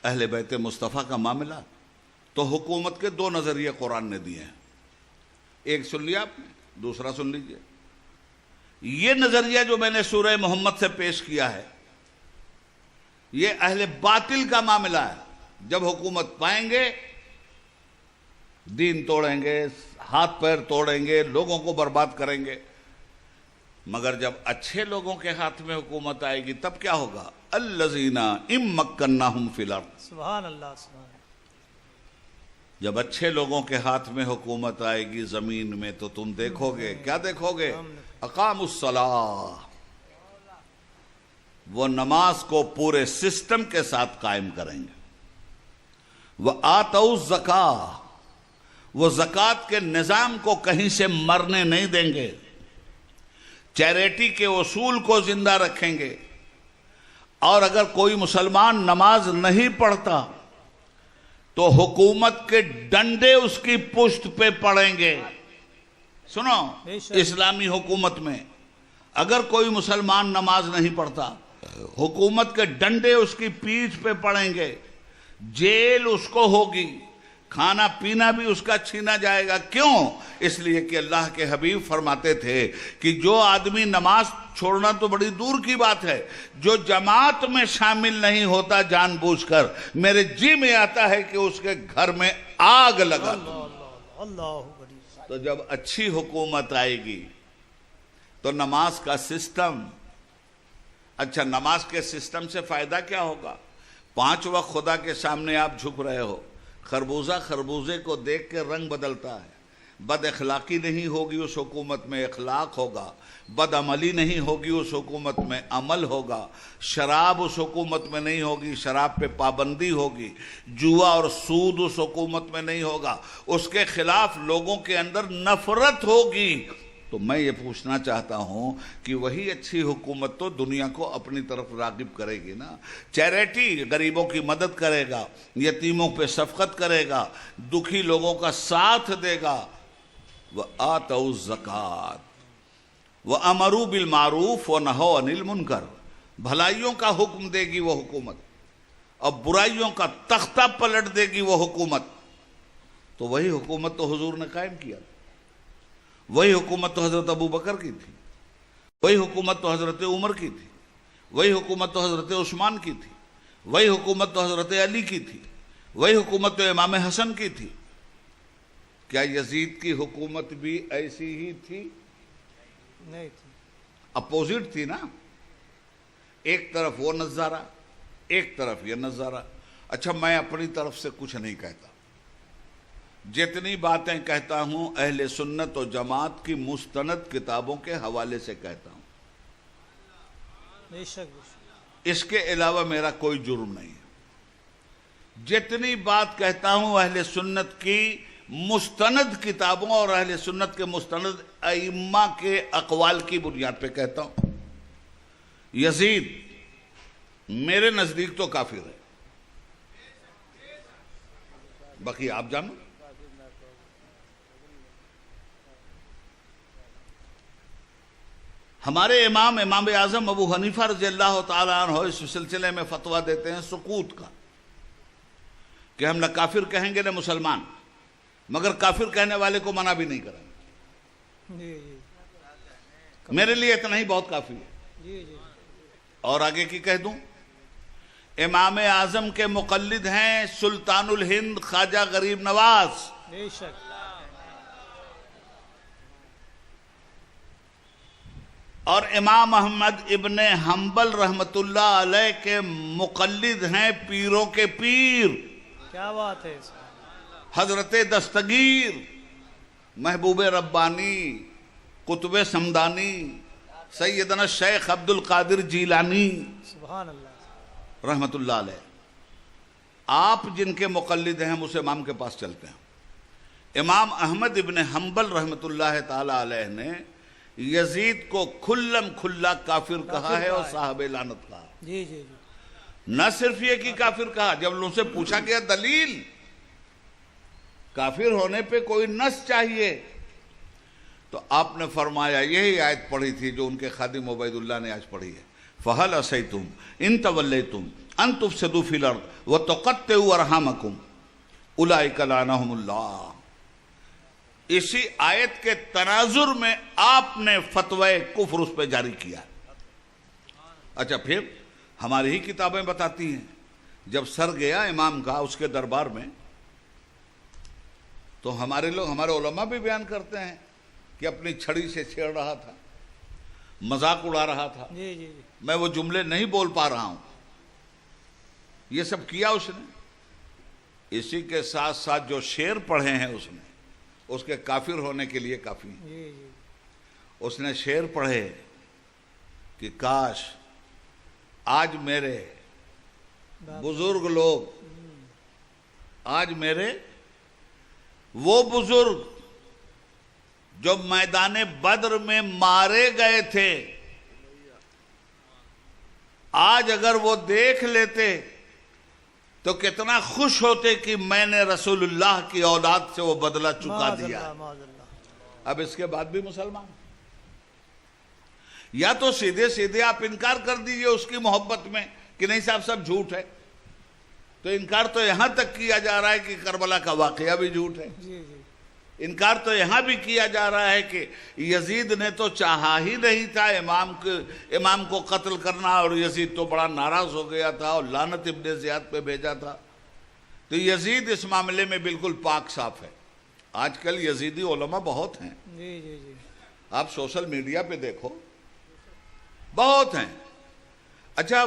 اہل بیت مصطفیٰ کا معاملہ تو حکومت کے دو نظریے قرآن نے دیے ہیں، ایک سن لیا آپ نے، دوسرا سن لیجئے۔ یہ نظریہ جو میں نے سورہ محمد سے پیش کیا ہے یہ اہل باطل کا معاملہ ہے۔ جب حکومت پائیں گے دین توڑیں گے، ہاتھ پیر توڑیں گے، لوگوں کو برباد کریں گے، مگر جب اچھے لوگوں کے ہاتھ میں حکومت آئے گی تب کیا ہوگا؟ الذین ان مکناہم فی الارض، سبحان اللہ، سبحان اللہ۔ جب اچھے لوگوں کے ہاتھ میں حکومت آئے گی زمین میں تو تم دیکھو گے، کیا دیکھو گے؟ اقاموا الصلاۃ، وہ نماز کو پورے سسٹم کے ساتھ قائم کریں گے۔ وآتوا الزکاۃ، وہ زکوٰۃ کے نظام کو کہیں سے مرنے نہیں دیں گے، چیریٹی کے اصول کو زندہ رکھیں گے، اور اگر کوئی مسلمان نماز نہیں پڑھتا تو حکومت کے ڈنڈے اس کی پشت پہ پڑیں گے۔ سنو، اسلامی حکومت میں اگر کوئی مسلمان نماز نہیں پڑھتا حکومت کے ڈنڈے اس کی پیٹھ پہ پڑیں گے، جیل اس کو ہوگی، کھانا پینا بھی اس کا چھینا جائے گا۔ کیوں؟ اس لیے کہ اللہ کے حبیب فرماتے تھے کہ جو آدمی نماز چھوڑنا تو بڑی دور کی بات ہے، جو جماعت میں شامل نہیں ہوتا جان بوجھ کر، میرے جی میں آتا ہے کہ اس کے گھر میں آگ لگا دوں۔ تو جب اچھی حکومت آئے گی تو نماز کا سسٹم، اچھا نماز کے سسٹم سے فائدہ کیا ہوگا؟ 5 وقت خدا کے سامنے آپ جھک رہے ہو، خربوزہ خربوزے کو دیکھ کے رنگ بدلتا ہے، بد اخلاقی نہیں ہوگی اس حکومت میں اخلاق ہوگا، بد عملی نہیں ہوگی اس حکومت میں عمل ہوگا، شراب اس حکومت میں نہیں ہوگی، شراب پہ پابندی ہوگی، جوا اور سود اس حکومت میں نہیں ہوگا، اس کے خلاف لوگوں کے اندر نفرت ہوگی۔ تو میں یہ پوچھنا چاہتا ہوں کہ وہی اچھی حکومت تو دنیا کو اپنی طرف راغب کرے گی نا، چیریٹی، غریبوں کی مدد کرے گا، یتیموں پہ شفقت کرے گا، دکھی لوگوں کا ساتھ دے گا۔ وآتوا الزکاۃ وامروا بالمعروف ونہوا عن المنکر، بھلائیوں کا حکم دے گی وہ حکومت اور برائیوں کا تختہ پلٹ دے گی وہ حکومت۔ تو وہی حکومت تو حضور نے قائم کیا، وہی حکومت تو حضرت ابو بکر کی تھی، وہی حکومت تو حضرت عمر کی تھی، وہی حکومت تو حضرت عثمان کی تھی، وہی حکومت تو حضرت علی کی تھی، وہی حکومت تو امام حسن کی تھی۔ کیا یزید کی حکومت بھی ایسی ہی تھی؟ نہیں تھی، اپوزٹ تھی نا، ایک طرف وہ نظارہ ایک طرف یہ نظارہ۔ اچھا میں اپنی طرف سے کچھ نہیں کہتا، جتنی باتیں کہتا ہوں اہل سنت و جماعت کی مستند کتابوں کے حوالے سے کہتا ہوں، بے شک۔ اس کے علاوہ میرا کوئی جرم نہیں ہے۔ جتنی بات کہتا ہوں اہل سنت کی مستند کتابوں اور اہل سنت کے مستند ائمہ کے اقوال کی بنیاد پہ کہتا ہوں۔ یزید میرے نزدیک تو کافر ہے، باقی آپ جانو۔ ہمارے امام اعظم ابو حنیفہ رضی اللہ تعالیٰ عنہ اس سلسلے میں فتویٰ دیتے ہیں سقوط کا، کہ ہم نہ کافر کہیں گے نہ مسلمان، مگر کافر کہنے والے کو منع بھی نہیں کریں گے۔ میرے لیے اتنا ہی بہت کافی ہے۔ اور آگے کی کہہ دوں، امام اعظم کے مقلد ہیں سلطان الہند خواجہ غریب نواز، بے شک۔ اور امام احمد ابن حنبل رحمت اللہ علیہ کے مقلد ہیں پیروں کے پیر، کیا بات ہے، حضرت دستگیر، محبوب ربانی، قطب سمدانی، سیدنا شیخ عبد القادر جیلانی سبحان اللہ، رحمت اللہ علیہ۔ آپ جن کے مقلد ہیں ہم اس امام کے پاس چلتے ہیں۔ امام احمد ابن حنبل رحمت اللہ تعالی علیہ نے یزید کو کھلم کھلا کافر کہا ہے اور صاحب لعنت کہا۔ جی جی جی۔ نہ صرف یہ کہ کافر کہا، جب ان سے پوچھا گیا دلیل، کافر ہونے پہ کوئی نص چاہیے، تو آپ نے فرمایا، یہی آیت پڑھی تھی جو ان کے خادم عبید اللہ نے آج پڑھی ہے، فَهَلْ عَصَيْتُمْ إِن تَوَلَّيْتُمْ أَن تُفْسِدُوا فِي الْأَرْضِ وَتُقَطِّعُوا أَرْحَامَكُمْ أُولَٰئِكَ لَعَنَهُمُ اللَّهُ۔ اسی آیت کے تناظر میں آپ نے فتوی کفر اس پہ جاری کیا۔ اچھا، پھر ہماری ہی کتابیں بتاتی ہیں، جب سر گیا امام کا اس کے دربار میں، تو ہمارے علماء بھی بیان کرتے ہیں کہ اپنی چھڑی سے چھیڑ رہا تھا، مذاق اڑا رہا تھا۔ میں وہ جملے نہیں بول پا رہا ہوں، یہ سب کیا اس نے۔ اسی کے ساتھ ساتھ جو شعر پڑھے ہیں اس کے کافر ہونے کے لیے کافی ہیں۔ اس نے شعر پڑھے کہ کاش آج میرے بزرگ لوگ، آج میرے وہ بزرگ جو میدان بدر میں مارے گئے تھے، آج اگر وہ دیکھ لیتے تو کتنا خوش ہوتے کہ میں نے رسول اللہ کی اولاد سے وہ بدلہ چکا دیا۔ اب اس کے بعد بھی مسلمان، یا تو سیدھے سیدھے آپ انکار کر دیجئے اس کی محبت میں کہ نہیں صاحب سب جھوٹ ہے، تو انکار تو یہاں تک کیا جا رہا ہے کہ کربلا کا واقعہ بھی جھوٹ ہے۔ انکار تو یہاں بھی کیا جا رہا ہے کہ یزید نے تو چاہا ہی نہیں تھا امام کو قتل کرنا، اور یزید تو بڑا ناراض ہو گیا تھا اور لعنت ابن زیاد پہ بھیجا تھا۔ تو یزید اس معاملے میں بالکل پاک صاف ہے۔ آج کل یزیدی علماء بہت ہیں، آپ سوشل میڈیا پہ دیکھو، بہت ہیں۔ اچھا،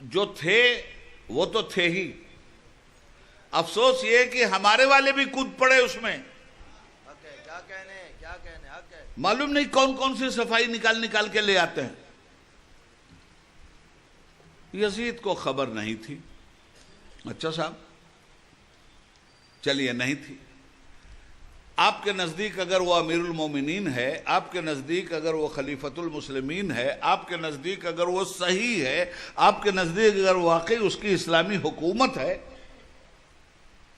جو تھے وہ تو تھے ہی، افسوس یہ کہ ہمارے والے بھی کود پڑے اس میں۔ معلوم نہیں کون کون سی صفائی نکال کے لے آتے ہیں۔ یزید کو خبر نہیں تھی، اچھا صاحب چلیے نہیں تھی، آپ کے نزدیک اگر وہ امیر المومنین ہے، آپ کے نزدیک اگر وہ خلیفۃ المسلمین ہے، آپ کے نزدیک اگر وہ صحیح ہے، آپ کے نزدیک اگر واقعی اس کی اسلامی حکومت ہے،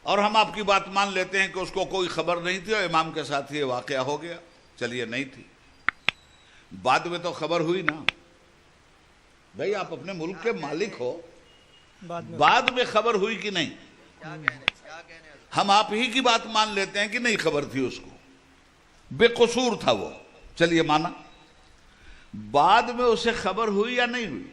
اور ہم آپ کی بات مان لیتے ہیں کہ اس کو کوئی خبر نہیں تھی اور امام کے ساتھ یہ واقعہ ہو گیا، چلیے نہیں تھی، بعد میں تو خبر ہوئی نا بھائی، آپ اپنے ملک کے مالک ہو، بعد میں خبر ہوئی کہ نہیں؟ ہم آپ ہی کی بات مان لیتے ہیں کہ نہیں خبر تھی اس کو، بے قصور تھا وہ، چلیے مانا، بعد میں اسے خبر ہوئی یا نہیں ہوئی؟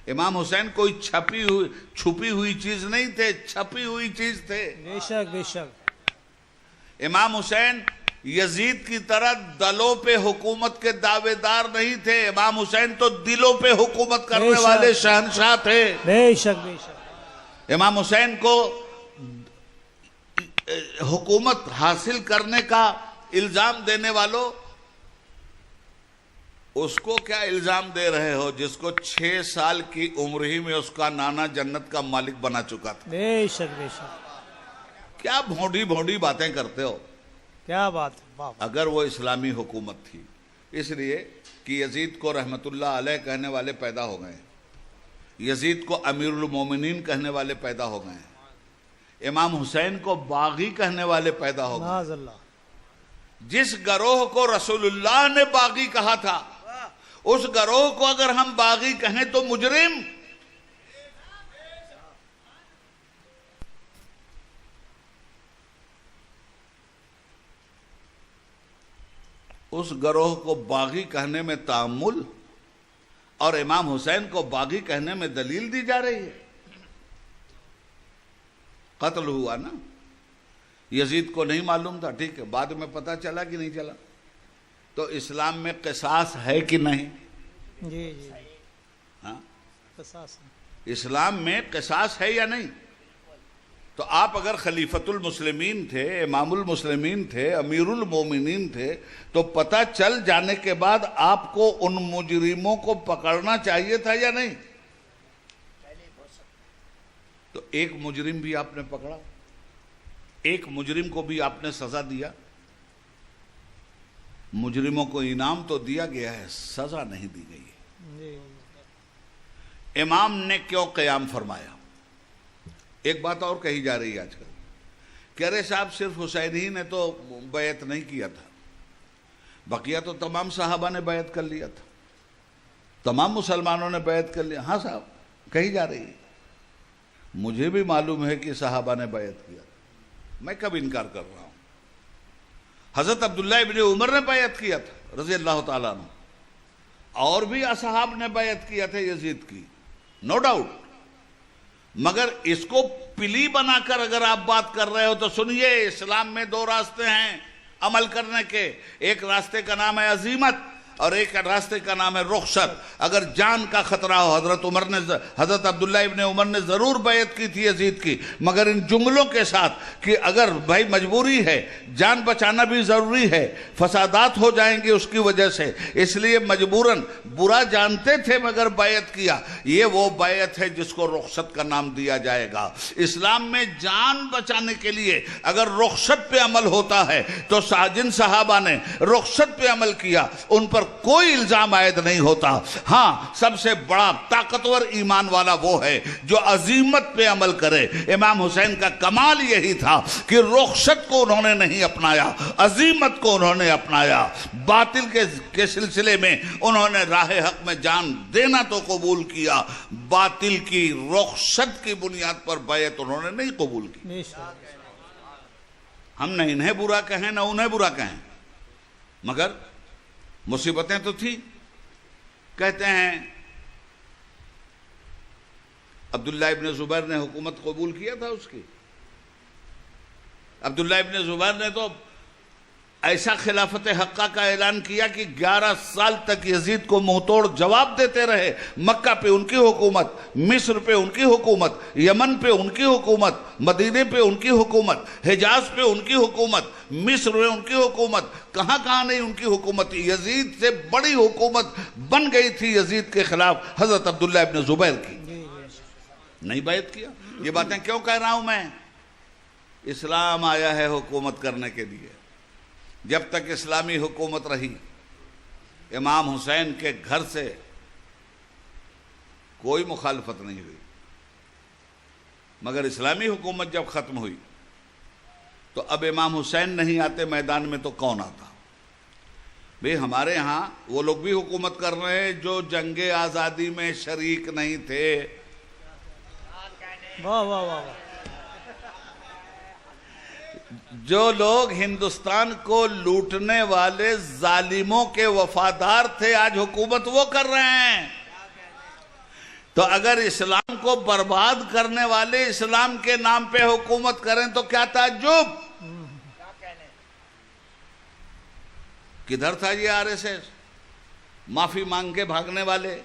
امام حسین کوئی چھپی ہوئی چیز نہیں تھے، چھپی ہوئی چیز تھے۔ بے شک بے شک۔ امام حسین یزید کی طرح دلوں پہ حکومت کے دعوے دار نہیں تھے، امام حسین تو دلوں پہ حکومت کرنے والے شہنشاہ تھے۔ بے شک بے شک۔ امام حسین کو حکومت حاصل کرنے کا الزام دینے والوں، اس کو کیا الزام دے رہے ہو جس کو 6 سال کی عمر ہی میں اس کا نانا جنت کا مالک بنا چکا تھا؟ بے شک بے شک۔ کیا بھونڈی باتیں کرتے ہو؟ کیا بات ہے، اگر وہ اسلامی حکومت تھی، اس لیے کہ یزید کو رحمت اللہ علیہ کہنے والے پیدا ہو گئے، یزید کو امیر المومنین کہنے والے پیدا ہو گئے، امام حسین کو باغی کہنے والے پیدا ہو گئے۔ جس گروہ کو رسول اللہ نے باغی کہا تھا، اس گروہ کو اگر ہم باغی کہیں تو مجرم۔ اس گروہ کو باغی کہنے میں تعامل، اور امام حسین کو باغی کہنے میں دلیل دی جا رہی ہے۔ قتل ہوا نا، یزید کو نہیں معلوم تھا، ٹھیک ہے، بعد میں پتا چلا کہ نہیں چلا، تو اسلام میں قصاص ہے کہ نہیں؟ جی جی، ہاں، قصاص اسلام میں قصاص ہے یا نہیں؟ تو آپ اگر خلیفۃ المسلمین تھے، امام المسلمین تھے، امیر المومنین تھے، تو پتہ چل جانے کے بعد آپ کو ان مجرموں کو پکڑنا چاہیے تھا یا نہیں؟ تو ایک مجرم بھی آپ نے پکڑا، ایک مجرم کو بھی آپ نے سزا دیا۔ مجرموں کو انعام تو دیا گیا ہے، سزا نہیں دی گئی ہے۔ امام نے کیوں قیام فرمایا؟ ایک بات اور کہی جا رہی ہے آج کل کہ ارے صاحب صرف حسین ہی نے تو بیعت نہیں کیا تھا، بقیہ تو تمام صحابہ نے بیعت کر لیا تھا، تمام مسلمانوں نے بیعت کر لیا۔ ہاں صاحب کہی جا رہی ہے، مجھے بھی معلوم ہے کہ صحابہ نے بیعت کیا، میں کب انکار کر رہا ہوں۔ حضرت عبداللہ ابن عمر نے بیعت کیا تھا رضی اللہ تعالیٰ عنہ، اور بھی اصحاب نے بیعت کیا تھا یزید کی، نو ڈاؤٹ، مگر اس کو پلی بنا کر اگر آپ بات کر رہے ہو تو سنیے، اسلام میں دو راستے ہیں عمل کرنے کے، ایک راستے کا نام ہے عزیمت اور ایک راستے کا نام ہے رخصت۔ اگر جان کا خطرہ ہو، حضرت عبداللہ ابن عمر نے ضرور بیعت کی تھی یزید کی، مگر ان جملوں کے ساتھ کہ اگر بھائی مجبوری ہے، جان بچانا بھی ضروری ہے، فسادات ہو جائیں گے اس کی وجہ سے، اس لیے مجبوراً برا جانتے تھے مگر بیعت کیا، یہ وہ بیعت ہے جس کو رخصت کا نام دیا جائے گا۔ اسلام میں جان بچانے کے لیے اگر رخصت پہ عمل ہوتا ہے تو جن صحابہ نے رخصت پہ عمل کیا ان پر کوئی الزام عائد نہیں ہوتا۔ ہاں، سب سے بڑا طاقتور ایمان والا وہ ہے جو عزیمت پہ عمل کرے۔ امام حسین کا کمال یہی تھا کہ رخصت کو انہوں نے نہیں اپنایا، عزیمت کو انہوں نے اپنایا۔ باطل کے سلسلے میں انہوں نے راہ حق میں جان دینا تو قبول کیا، باطل کی رخصت کی بنیاد پر بیعت انہوں نے نہیں قبول کی۔ ہم نہ انہیں برا کہیں نہ انہیں برا کہیں، مگر مصیبتیں تو تھی۔ کہتے ہیں عبداللہ ابن زبیر نے حکومت قبول کیا تھا اس کی۔ عبداللہ ابن زبیر نے تو ایسا خلافت حقہ کا اعلان کیا کہ 11 سال تک یزید کو منہ توڑ جواب دیتے رہے۔ مکہ پہ ان کی حکومت، مصر پہ ان کی حکومت، یمن پہ ان کی حکومت، مدینے پہ ان کی حکومت، حجاز پہ ان کی حکومت، مصر میں ان کی حکومت، کہاں کہاں نہیں ان کی حکومت۔ یزید سے بڑی حکومت بن گئی تھی یزید کے خلاف حضرت عبداللہ ابن زبیر کی، نہیں بیعت کیا۔ یہ باتیں کیوں کہہ رہا ہوں میں؟ اسلام آیا ہے حکومت کرنے کے لیے۔ جب تک اسلامی حکومت رہی، امام حسین کے گھر سے کوئی مخالفت نہیں ہوئی، مگر اسلامی حکومت جب ختم ہوئی تو اب امام حسین نہیں آتے میدان میں تو کون آتا؟ بھئی ہمارے ہاں وہ لوگ بھی حکومت کر رہے ہیں جو جنگ آزادی میں شریک نہیں تھے۔ واہ واہ واہ، جو لوگ ہندوستان کو لوٹنے والے ظالموں کے وفادار تھے، آج حکومت وہ کر رہے ہیں۔ تو اگر اسلام کو برباد کرنے والے اسلام کے نام پہ حکومت کریں تو کیا تعجب؟ کدھر تھا یہ RSS؟ معافی مانگ کے بھاگنے والے،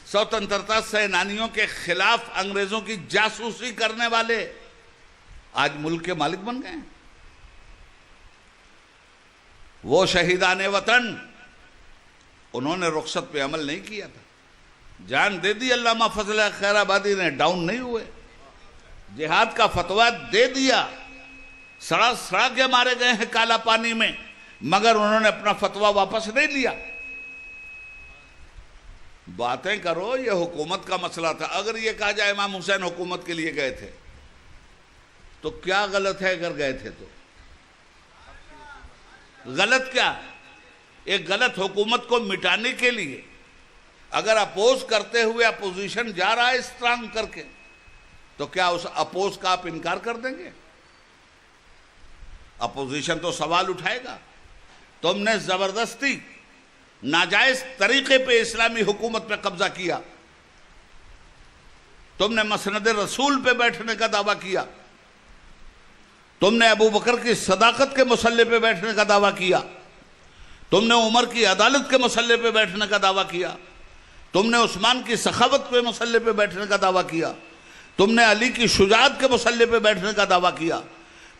سوتنترتا سینانیوں کے خلاف انگریزوں کی جاسوسی کرنے والے آج ملک کے مالک بن گئے ہیں۔ وہ شہیدان وطن، انہوں نے رخصت پہ عمل نہیں کیا تھا، جان دے دی۔ علامہ فضل خیر آبادی نے ڈاؤن نہیں ہوئے، جہاد کا فتویٰ دے دیا، سڑا سڑا کے مارے گئے ہیں کالا پانی میں، مگر انہوں نے اپنا فتویٰ واپس نہیں لیا۔ باتیں کرو، یہ حکومت کا مسئلہ تھا۔ اگر یہ کہا جائے امام حسین حکومت کے لیے گئے تھے تو کیا غلط ہے؟ اگر گئے تھے تو غلط کیا؟ ایک غلط حکومت کو مٹانے کے لیے اگر اپوز کرتے ہوئے اپوزیشن جا رہا ہے اسٹرانگ کر کے، تو کیا اس اپوز کا آپ انکار کر دیں گے؟ اپوزیشن تو سوال اٹھائے گا، تم نے زبردستی ناجائز طریقے پہ اسلامی حکومت پہ قبضہ کیا، تم نے مسند رسول پہ بیٹھنے کا دعویٰ کیا، تم نے ابو بکر کی صداقت کے مسلح پہ بیٹھنے کا دعویٰ کیا، تم نے عمر کی عدالت کے مسلح پہ بیٹھنے کا دعویٰ کیا، تم نے عثمان کی سخاوت پہ مسلح پہ بیٹھنے کا دعویٰ کیا، تم نے علی کی شجاعت کے مسلح پہ بیٹھنے کا دعویٰ کیا،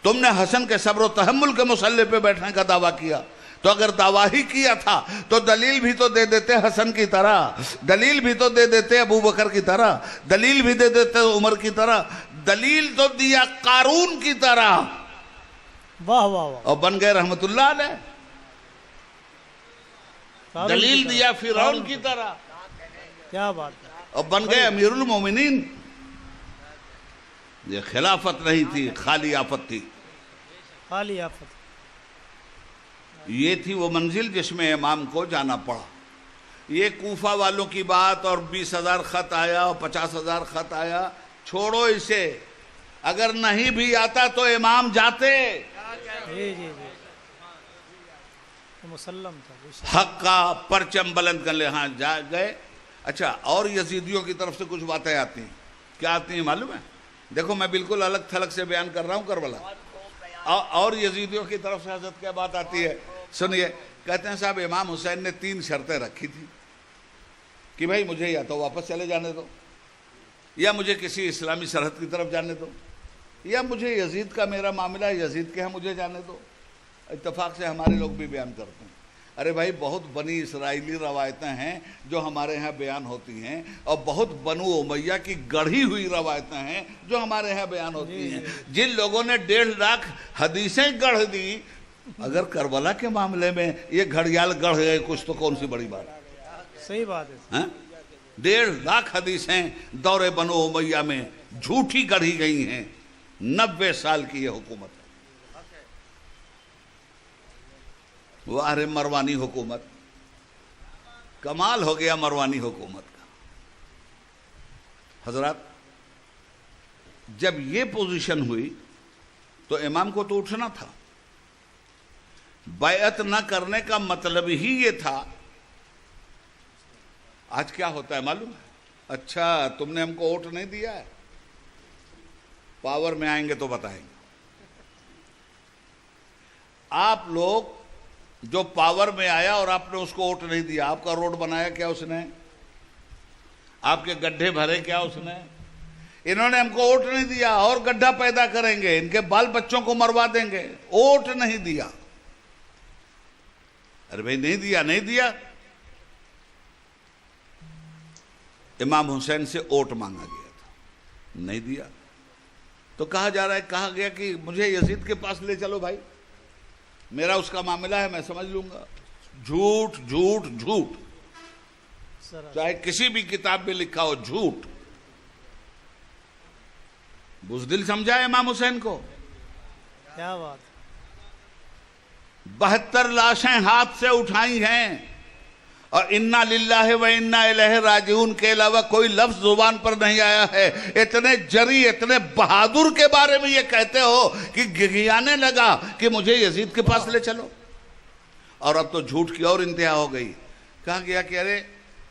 تم نے حسن کے صبر و تحمل کے مسلح پہ بیٹھنے کا دعویٰ کیا۔ تو اگر دعویٰ ہی کیا تھا تو دلیل بھی تو دے دیتے حسن کی طرح، دلیل بھی تو دے دیتے ابو بکر کی طرح، دلیل بھی دے دیتے عمر کی طرح، دلیل تو دیا قارون کی طرح، واہ واہ واہ، اور بن گئے رحمت اللہ علیہ۔ دلیل دیا فرعون کی طرح، کیا بات ہے. اور بن گئے امیر المومنین. یہ خلافت نہیں تھی، خالی آفت تھی. خالی آفت. یہ تھی وہ منزل جس میں امام کو جانا پڑا. یہ کوفہ والوں کی بات اور 20,000 خط آیا اور 50,000 خط آیا، چھوڑو اسے. اگر نہیں بھی آتا تو امام جاتے. جی جی جی مسلم تھا. حق کا پرچم بلند کر لے. ہاں جا گئے. اچھا، اور یزیدیوں کی طرف سے کچھ باتیں آتی ہیں. کیا آتی ہیں معلوم ہے؟ دیکھو میں بالکل الگ تھلگ سے بیان کر رہا ہوں کربلا. اور یزیدیوں کی طرف سے حضرت کیا بات آتی ہے سنیے. کہتے ہیں صاحب امام حسین نے 3 شرطیں رکھی تھی کہ بھائی مجھے یا تو واپس چلے جانے دو، یا مجھے کسی اسلامی سرحد کی طرف جانے دو، یا مجھے یزید کا میرا معاملہ ہے یزید کے ہاں مجھے جانے دو. اتفاق سے ہمارے لوگ بھی بیان کرتے ہیں. ارے بھائی بہت بنی اسرائیلی روایتیں ہیں جو ہمارے ہاں بیان ہوتی ہیں، اور بہت بنو امیہ کی گڑھی ہوئی روایتیں ہیں جو ہمارے ہاں بیان ہوتی ہیں. جن لوگوں نے 1.5 لاکھ حدیثیں گڑھ دی، اگر کربلا کے معاملے میں یہ گھڑیال گڑھ گئے کچھ تو کون سی بڑی بات ہے. صحیح بات ہے. 1.5 لاکھ حدیثیں دور بنو امیہ میں جھوٹی گڑھی گئی ہیں. 90 سال کی یہ حکومت ہے. واہ رے مروانی حکومت، کمال ہو گیا مروانی حکومت کا. حضرات جب یہ پوزیشن ہوئی تو امام کو تو اٹھنا تھا. بیعت نہ کرنے کا مطلب ہی یہ تھا. آج کیا ہوتا ہے معلوم ہے؟ اچھا تم نے ہم کو ووٹ نہیں دیا ہے، پاور میں آئیں گے تو بتائیں گے. آپ لوگ جو پاور میں آیا اور آپ نے اس کو ووٹ نہیں دیا، آپ کا روڈ بنایا کیا اس نے؟ آپ کے گڈھے بھرے کیا اس نے؟ انہوں نے ہم کو ووٹ نہیں دیا اور گڈھا پیدا کریں گے، ان کے بال بچوں کو مروا دیں گے. ووٹ نہیں دیا. ارے بھائی نہیں دیا. امام حسین سے ووٹ مانگا گیا تھا، نہیں دیا. تو کہا جا رہا ہے، کہا گیا کہ مجھے یزید کے پاس لے چلو بھائی، میرا اس کا معاملہ ہے، میں سمجھ لوں گا. جھوٹ جھوٹ جھوٹ، چاہے کسی بھی کتاب میں لکھا ہو جھوٹ. بزدل سمجھا امام حسین کو. کیا بات. 72 لاشیں ہاتھ سے اٹھائی ہیں اور انا للہ و انا الیہ راجعون کے علاوہ کوئی لفظ زبان پر نہیں آیا ہے. اتنے جری اتنے بہادر کے بارے میں یہ کہتے ہو کہ گھگیانے لگا کہ مجھے یزید کے پاس لے چلو. اور اب تو جھوٹ کی اور انتہا ہو گئی. کہا گیا کہ ارے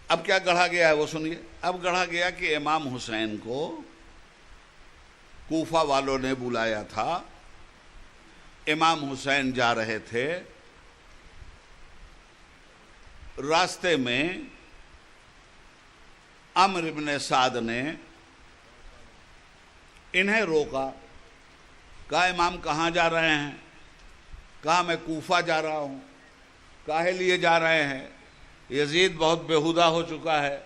اب کیا گڑھا گیا ہے وہ سنیے. اب گڑھا گیا کہ امام حسین کو کوفہ والوں نے بلایا تھا. امام حسین جا رہے تھے، راستے میں عمرو بن سعد نے انہیں روکا. کہا امام کہاں جا رہے ہیں؟ کہا میں کوفہ جا رہا ہوں. کاہے لیے جا رہے ہیں؟ یزید بہت بیہودہ ہو چکا ہے،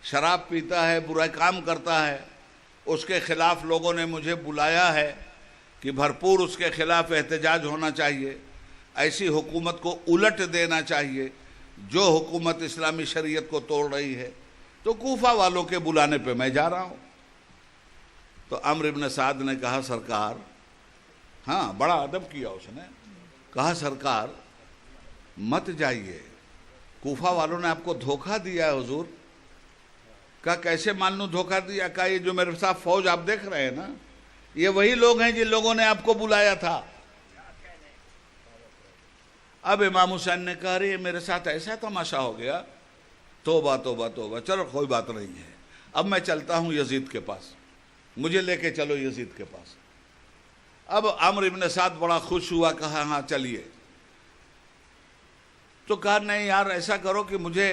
شراب پیتا ہے، برا کام کرتا ہے، اس کے خلاف لوگوں نے مجھے بلایا ہے کہ بھرپور اس کے خلاف احتجاج ہونا چاہیے، ایسی حکومت کو الٹ دینا چاہیے جو حکومت اسلامی شریعت کو توڑ رہی ہے. تو کوفہ والوں کے بلانے پہ میں جا رہا ہوں. تو عمرو بن سعد نے کہا سرکار، ہاں بڑا ادب کیا اس نے، کہا سرکار مت جائیے، کوفہ والوں نے آپ کو دھوکہ دیا ہے حضور. کہا کیسے مان لوں دھوکہ دیا؟ کہا یہ جو میرے ساتھ فوج آپ دیکھ رہے ہیں نا، یہ وہی لوگ ہیں جن لوگوں نے آپ کو بلایا تھا. اب امام حسین نے کہا رہے میرے ساتھ ایسا تماشا ہو گیا، توبہ توبہ توبہ، چلو کوئی بات نہیں ہے، اب میں چلتا ہوں یزید کے پاس، مجھے لے کے چلو یزید کے پاس. اب عمرو بن سعد بڑا خوش ہوا، کہا ہاں چلیے. تو کہا نہیں یار ایسا کرو کہ مجھے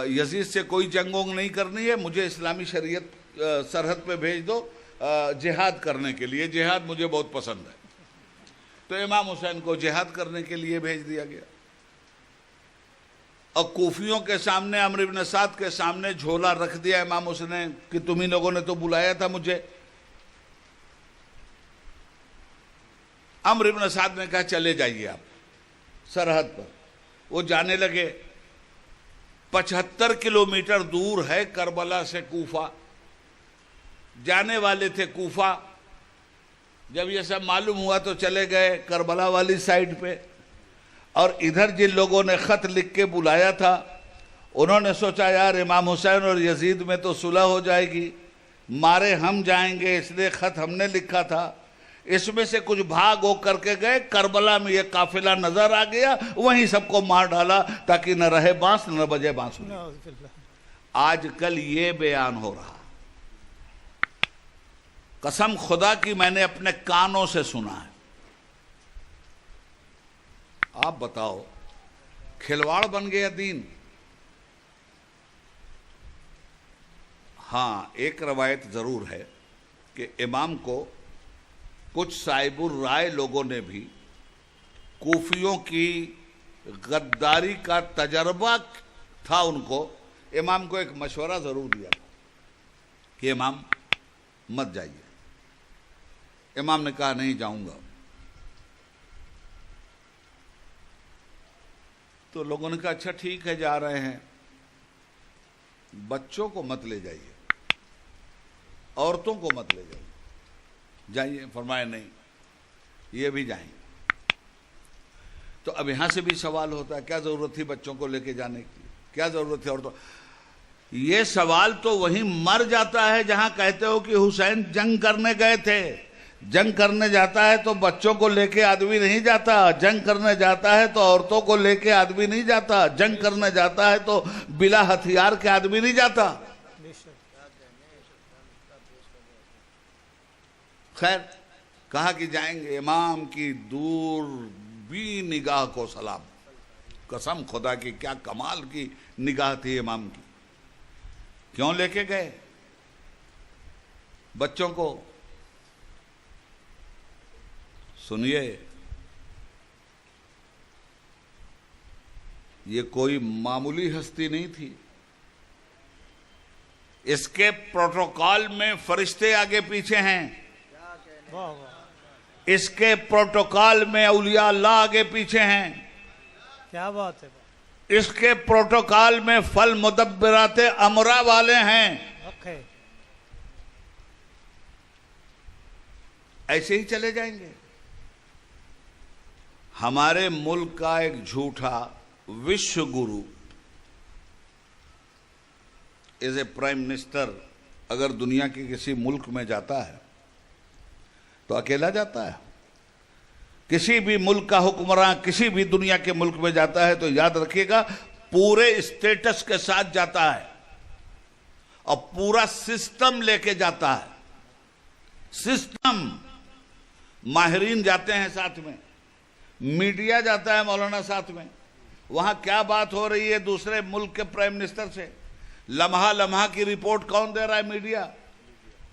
یزید سے کوئی جنگ ونگ نہیں کرنی ہے، مجھے اسلامی شریعت سرحد پہ بھیج دو جہاد کرنے کے لیے، جہاد مجھے بہت پسند ہے. تو امام حسین کو جہاد کرنے کے لیے بھیج دیا گیا. اور کوفیوں کے سامنے، عمرو بن سعد کے سامنے جھولا رکھ دیا امام حسین نے کہ تمہیں لوگوں نے تو بلایا تھا مجھے. عمرو بن سعد نے کہا چلے جائیے آپ سرحد پر. وہ جانے لگے 75 کلومیٹر دور ہے کربلا سے کوفہ. جانے والے تھے کوفہ. جب یہ سب معلوم ہوا تو چلے گئے کربلا والی سائڈ پہ. اور ادھر جن لوگوں نے خط لکھ کے بلایا تھا انہوں نے سوچا یار امام حسین اور یزید میں تو صلح ہو جائے گی, مارے ہم جائیں گے, اس لیے خط ہم نے لکھا تھا. اس میں سے کچھ بھاگ ہو کر کے گئے, کربلا میں یہ قافلہ نظر آ گیا, وہیں سب کو مار ڈالا تاکہ نہ رہے بانس نہ بجے بانسری. آج کل یہ بیان ہو رہا, قسم خدا کی میں نے اپنے کانوں سے سنا ہے. آپ بتاؤ, کھلواڑ بن گیا دین. ہاں ایک روایت ضرور ہے کہ امام کو کچھ صاحب الرائے لوگوں نے بھی کوفیوں کی غداری کا تجربہ تھا ان کو, امام کو ایک مشورہ ضرور دیا کہ امام مت جائیے. امام نے کہا نہیں جاؤں گا. تو لوگوں نے کہا اچھا ٹھیک ہے جا رہے ہیں, بچوں کو مت لے جائیے, عورتوں کو مت لے جائیے, جائیے. فرمایا نہیں یہ بھی جائیں. تو اب یہاں سے بھی سوال ہوتا ہے کیا ضرورت تھی بچوں کو لے کے جانے کی, کیا ضرورت تھی عورتوں. یہ سوال تو وہیں مر جاتا ہے جہاں کہتے ہو کہ حسین جنگ کرنے گئے تھے. جنگ کرنے جاتا ہے تو بچوں کو لے کے آدمی نہیں جاتا, جنگ کرنے جاتا ہے تو عورتوں کو لے کے آدمی نہیں جاتا, جنگ کرنے جاتا ہے تو بلا ہتھیار کے آدمی نہیں جاتا. خیر کہا کہ جائیں گے. امام کی دور بھی نگاہ کو سلام. قسم خدا کی کیا کمال کی نگاہ تھی امام کی. کیوں لے کے گئے بچوں کو؟ سنیے, یہ کوئی معمولی ہستی نہیں تھی. اس کے پروٹوکال میں فرشتے آگے پیچھے ہیں, اس کے پروٹوکال میں اولیاء اللہ آگے پیچھے ہیں. کیا بات ہے. اس کے پروٹوکال میں فل مدبرات امرا والے ہیں. ایسے ہی چلے جائیں گے. ہمارے ملک کا ایک جھوٹا وشو گرو ایز اے پرائم منسٹر اگر دنیا کے کسی ملک میں جاتا ہے تو اکیلا جاتا ہے. کسی بھی ملک کا حکمراں کسی بھی دنیا کے ملک میں جاتا ہے تو یاد رکھیے گا پورے اسٹیٹس کے ساتھ جاتا ہے اور پورا سسٹم لے کے جاتا ہے. سسٹم. ماہرین جاتے ہیں ساتھ میں, میڈیا جاتا ہے مولانا ساتھ میں. وہاں کیا بات ہو رہی ہے دوسرے ملک کے پرائم منسٹر سے, لمحہ لمحہ کی رپورٹ کون دے رہا ہے؟ میڈیا.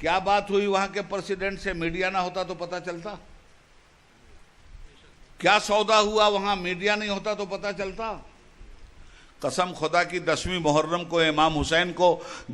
کیا بات ہوئی وہاں کے پریزیڈنٹ سے, میڈیا نہ ہوتا تو پتہ چلتا. کیا سودا ہوا وہاں, میڈیا نہیں ہوتا تو پتہ چلتا. قسم خدا کی 10ویں محرم کو امام حسین کو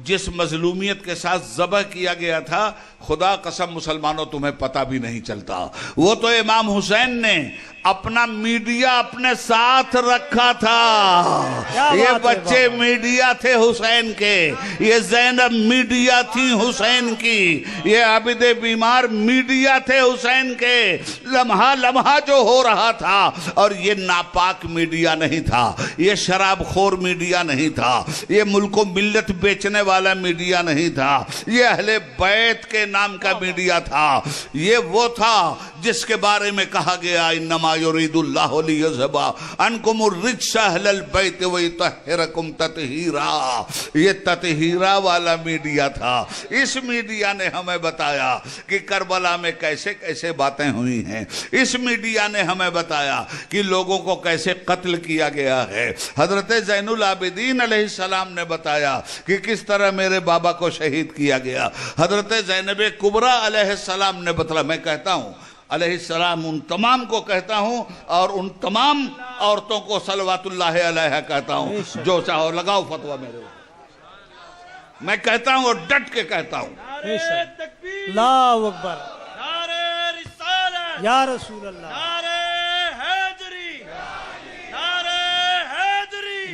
جس مظلومیت کے ساتھ ذبح کیا گیا تھا, خدا قسم مسلمانوں تمہیں پتہ بھی نہیں چلتا. وہ تو امام حسین نے اپنا میڈیا اپنے ساتھ رکھا تھا. یہ بچے میڈیا تھے حسین کے, یہ زینب میڈیا تھی حسین کی, یہ عابد بیمار میڈیا تھے حسین کے. لمحہ لمحہ جو ہو رہا تھا, اور یہ ناپاک میڈیا نہیں تھا, یہ شراب خور میڈیا نہیں تھا, یہ ملک و ملت بیچنے والا میڈیا نہیں تھا, یہ اہل بیت کے نام کا میڈیا تھا. یہ وہ تھا جس کے بارے میں کہا گیا انما یرید اللہ لیذھب عنکم الرجس اہل البیت ویطہرکم تطہیرا. یہ تطہیرا والا میڈیا تھا. اس میڈیا نے ہمیں بتایا کہ کربلا میں کیسے کیسے باتیں ہوئی ہیں. اس میڈیا نے ہمیں بتایا کہ لوگوں کو کیسے قتل کیا گیا ہے. حضرت زین العابدین علیہ السلام نے بتایا کہ کس طرح میرے بابا کو شہید کیا گیا. حضرت زینب کبریٰ علیہ السلام نے بتایا. میں کہتا ہوں علیہ السلام ان تمام کو کہتا ہوں, اور ان تمام عورتوں کو صلوات اللہ علیہ کہتا ہوں, جو چاہو لگاؤ فتویٰ میرے. میں کہتا ہوں اور ڈٹ کے کہتا ہوں. اللہ اکبر, یا رسول اللہ,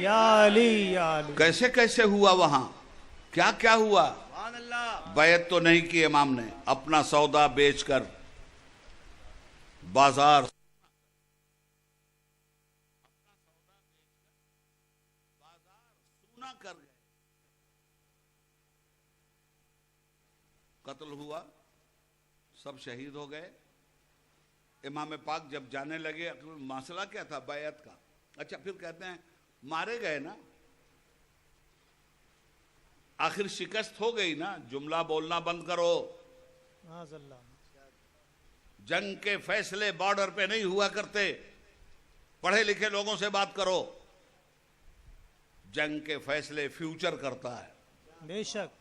یا علی یا علی. کیسے کیسے ہوا وہاں، کیا کیا ہوا؟ بیعت تو نہیں کی امام نے، اپنا سودا بیچ کر بازار سونا کر گئے. قتل ہوا، سب شہید ہو گئے. امام پاک جب جانے لگے، مسئلہ کیا تھا؟ بیعت کا. اچھا پھر کہتے ہیں مارے گئے نا، آخر شکست ہو گئی نا، جملہ بولنا بند کرو. معاذ اللہ. جنگ کے فیصلے بارڈر پہ نہیں ہوا کرتے، پڑھے لکھے لوگوں سے بات کرو. جنگ کے فیصلے فیوچر کرتا ہے. بے شک.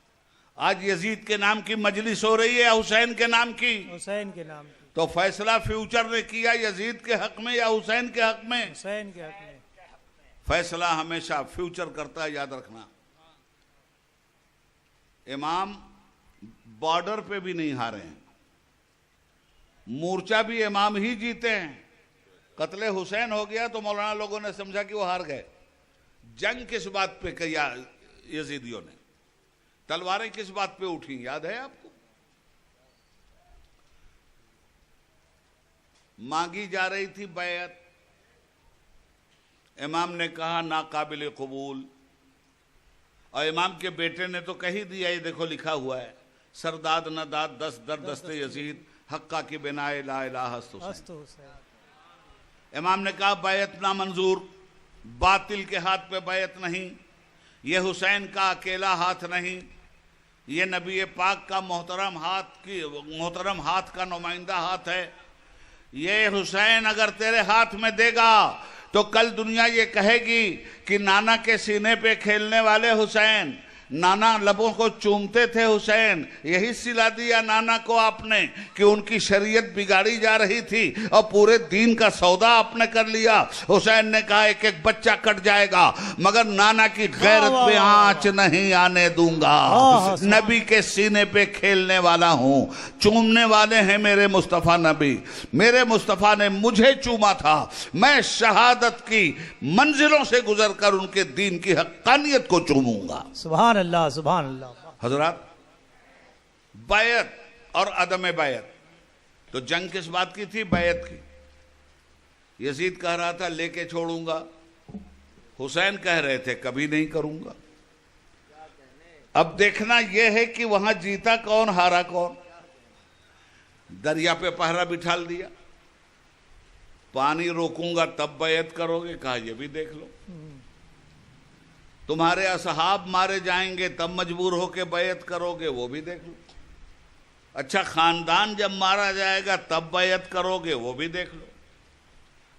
آج یزید کے نام کی مجلس ہو رہی ہے، حسین کے نام کی، حسین کے نام کی. تو فیصلہ فیوچر نے کیا یزید کے حق میں یا حسین کے حق میں؟ حسین کے حق میں. فیصلہ ہمیشہ فیوچر کرتا ہے، یاد رکھنا. امام بارڈر پہ بھی نہیں ہارے ہیں، مورچہ بھی امام ہی جیتے ہیں. قتل حسین ہو گیا تو مولانا لوگوں نے سمجھا کہ وہ ہار گئے. جنگ کس بات پہ کیا یزیدیوں نے؟ تلواریں کس بات پہ اٹھیں، یاد ہے آپ کو؟ مانگی جا رہی تھی بیعت، امام نے کہا ناقابل قبول. اور امام کے بیٹے نے تو کہی دیا، یہ دیکھو لکھا ہوا ہے، سرداد نہ داد دست در دست یزید، حقہ کی بنائے لا الہ ہست حسین. امام نے کہا بیعت نامنظور، باطل کے ہاتھ پہ بیعت نہیں، یہ حسین کا اکیلا ہاتھ نہیں، یہ نبی پاک کا محترم ہاتھ کا نمائندہ ہاتھ ہے. یہ حسین اگر تیرے ہاتھ میں دے گا تو کل دنیا یہ کہے گی کہ نانا کے سینے پہ کھیلنے والے حسین، نانا لبوں کو چومتے تھے حسین، یہی سلا دیا نانا کو آپ نے کہ ان کی شریعت بگاڑی جا رہی تھی اور پورے دین کا سودا آپ نے کر لیا. حسین نے کہا ایک ایک بچہ کٹ جائے گا مگر نانا کی غیرت پہ آنچ نہیں آنے دوں گا. نبی کے سینے پہ کھیلنے والا ہوں، چومنے والے ہیں میرے مصطفیٰ نبی. میرے مصطفیٰ نے مجھے چوما تھا، میں شہادت کی منزلوں سے گزر کر ان کے دین کی حقانیت کو چوموں گا. سبحان اللہ سبحان اللہ. حضرات، بیعت اور عدم بیعت، تو جنگ کس بات کی تھی؟ بیعت کی. یزید کہہ رہا تھا لے کے چھوڑوں گا، حسین کہہ رہے تھے کبھی نہیں کروں گا. اب دیکھنا یہ ہے کہ وہاں جیتا کون ہارا کون. دریا پہ پہرا بٹھال دیا، پانی روکوں گا تب بیعت کرو گے، کہا یہ بھی دیکھ لو. تمہارے اصحاب مارے جائیں گے تب مجبور ہو کے بیعت کرو گے، وہ بھی دیکھ لو. اچھا خاندان جب مارا جائے گا تب بیعت کرو گے، وہ بھی دیکھ لو.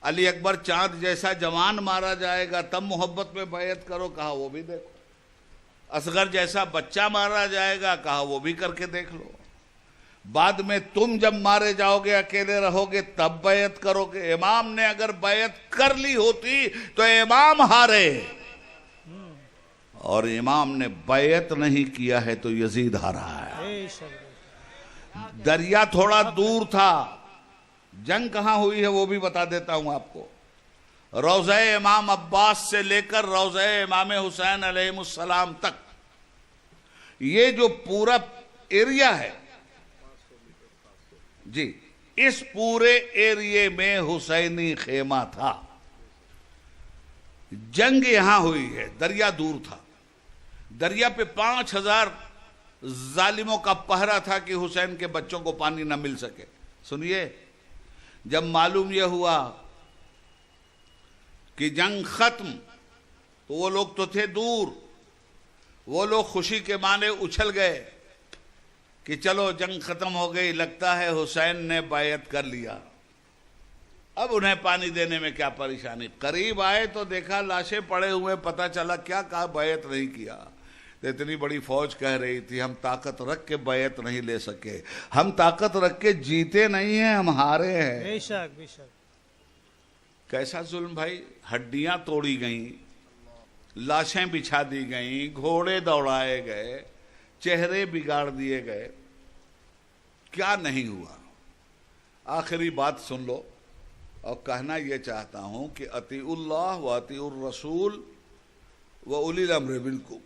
علی اکبر چاند جیسا جوان مارا جائے گا تب محبت میں بیعت کرو، کہا وہ بھی دیکھو. اصغر جیسا بچہ مارا جائے گا، کہا وہ بھی کر کے دیکھ لو. بعد میں تم جب مارے جاؤ گے اکیلے رہو گے تب بیعت کرو گے. امام نے اگر بیعت کر لی ہوتی تو امام ہارے، اور امام نے بیعت نہیں کیا ہے تو یزید ہارا ہے. دریا تھوڑا دور تھا. جنگ کہاں ہوئی ہے وہ بھی بتا دیتا ہوں آپ کو. روضہ امام عباس سے لے کر روضہ امام حسین علیہ السلام تک یہ جو پورا ایریا ہے جی، اس پورے ایریے میں حسینی خیمہ تھا. جنگ یہاں ہوئی ہے، دریا دور تھا. دریا پہ 5000 ظالموں کا پہرا تھا کہ حسین کے بچوں کو پانی نہ مل سکے. سنیے، جب معلوم یہ ہوا کہ جنگ ختم تو وہ لوگ تو تھے دور، وہ لوگ خوشی کے معنی اچھل گئے کہ چلو جنگ ختم ہو گئی، لگتا ہے حسین نے بیعت کر لیا، اب انہیں پانی دینے میں کیا پریشانی. قریب آئے تو دیکھا لاشیں پڑے ہوئے، پتہ چلا کیا کہا بیعت نہیں کیا. اتنی بڑی فوج کہہ رہی تھی ہم طاقت رکھ کے بیعت نہیں لے سکے. ہم طاقت رکھ کے جیتے نہیں ہیں، ہم ہارے ہیں. بے شک بے شک. کیسا ظلم بھائی. ہڈیاں توڑی گئیں، لاشیں بچھا دی گئیں، گھوڑے دوڑائے گئے، چہرے بگاڑ دیے گئے، کیا نہیں ہوا. آخری بات سن لو، اور کہنا یہ چاہتا ہوں کہ اطیع اللہ و اطیع الرسول وہ اولی الامر منکم،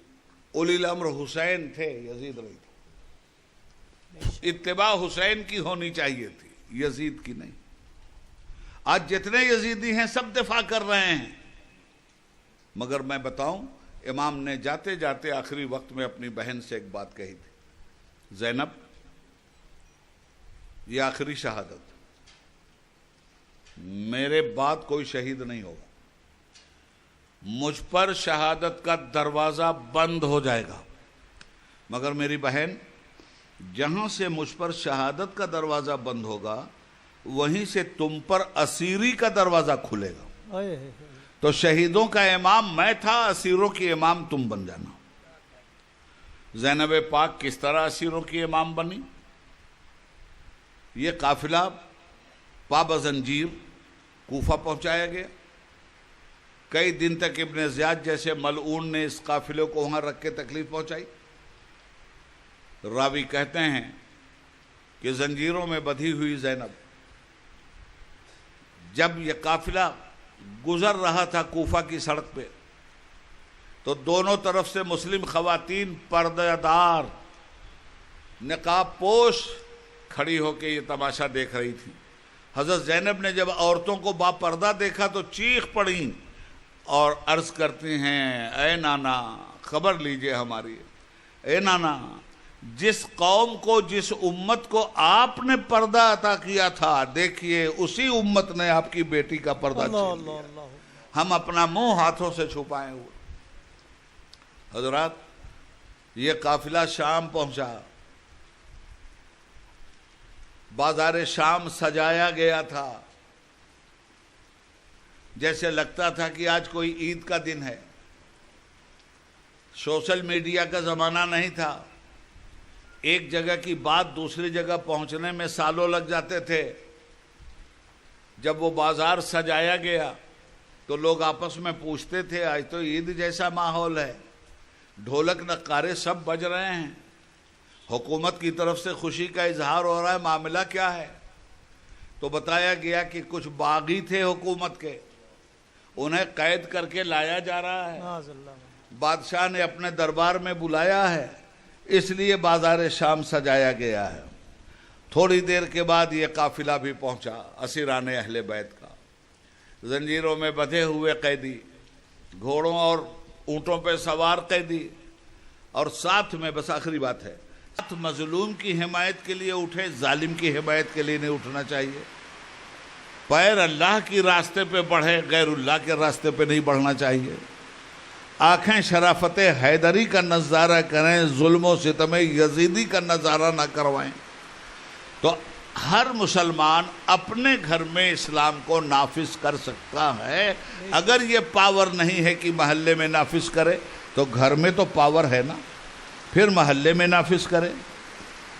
اولی الامر حسین تھے، یزید نہیں تھے۔ اتباع حسین کی ہونی چاہیے تھی، یزید کی نہیں۔ آج جتنے یزیدی ہیں سب دفاع کر رہے ہیں، مگر میں بتاؤں امام نے جاتے جاتے آخری وقت میں اپنی بہن سے ایک بات کہی تھی، زینب یہ آخری شہادت، میرے بعد کوئی شہید نہیں ہوگا، مجھ پر شہادت کا دروازہ بند ہو جائے گا، مگر میری بہن جہاں سے مجھ پر شہادت کا دروازہ بند ہوگا وہیں سے تم پر اسیری کا دروازہ کھلے گا۔ تو شہیدوں کا امام میں تھا، اسیروں کی امام تم بن جانا۔ زینب پاک کس طرح اسیروں کی امام بنی؟ یہ قافلہ پابہ زنجیر کوفہ پہنچایا گیا، کئی دن تک ابن زیاد جیسے ملعون نے اس قافلے کو وہاں رکھ کے تکلیف پہنچائی۔ راوی کہتے ہیں کہ زنجیروں میں بندھی ہوئی زینب جب یہ قافلہ گزر رہا تھا کوفہ کی سڑک پہ تو دونوں طرف سے مسلم خواتین پردہ دار نقاب پوش کھڑی ہو کے یہ تماشا دیکھ رہی تھی۔ حضرت زینب نے جب عورتوں کو با پردہ دیکھا تو چیخ پڑیں اور عرض کرتی ہیں، اے نانا خبر لیجئے ہماری، اے نانا جس قوم کو جس امت کو آپ نے پردہ عطا کیا تھا دیکھیے اسی امت نے آپ کی بیٹی کا پردہ چھین لیا، ہم اپنا منہ ہاتھوں سے چھپائے ہوئے۔ حضرات یہ قافلہ شام پہنچا، بازار شام سجایا گیا تھا جیسے لگتا تھا کہ آج کوئی عید کا دن ہے۔ سوشل میڈیا کا زمانہ نہیں تھا، ایک جگہ کی بات دوسری جگہ پہنچنے میں سالوں لگ جاتے تھے۔ جب وہ بازار سجایا گیا تو لوگ آپس میں پوچھتے تھے آج تو عید جیسا ماحول ہے، ڈھولک نغارے سب بج رہے ہیں، حکومت کی طرف سے خوشی کا اظہار ہو رہا ہے، معاملہ کیا ہے؟ تو بتایا گیا کہ کچھ باغی تھے حکومت کے، انہیں قید کر کے لایا جا رہا ہے، بادشاہ نے اپنے دربار میں بلایا ہے، اس لیے بازار شام سجایا گیا ہے۔ تھوڑی دیر کے بعد یہ قافلہ بھی پہنچا، اسیران اہل بیت کا، زنجیروں میں بندھے ہوئے قیدی، گھوڑوں اور اونٹوں پہ سوار قیدی، اور ساتھ میں بس آخری بات ہے، مظلوم کی حمایت کے لیے اٹھے، ظالم کی حمایت کے لیے نہیں اٹھنا چاہیے۔ پیر اللہ کی راستے پہ بڑھے، غیر اللہ کے راستے پہ نہیں بڑھنا چاہیے۔ آنکھیں شرافت حیدری کا نظارہ کریں، ظلم و ستم یزیدی کا نظارہ نہ کروائیں۔ تو ہر مسلمان اپنے گھر میں اسلام کو نافذ کر سکتا ہے، اگر یہ پاور نہیں ہے کہ محلے میں نافذ کرے تو گھر میں تو پاور ہے نا، پھر محلے میں نافذ کرے،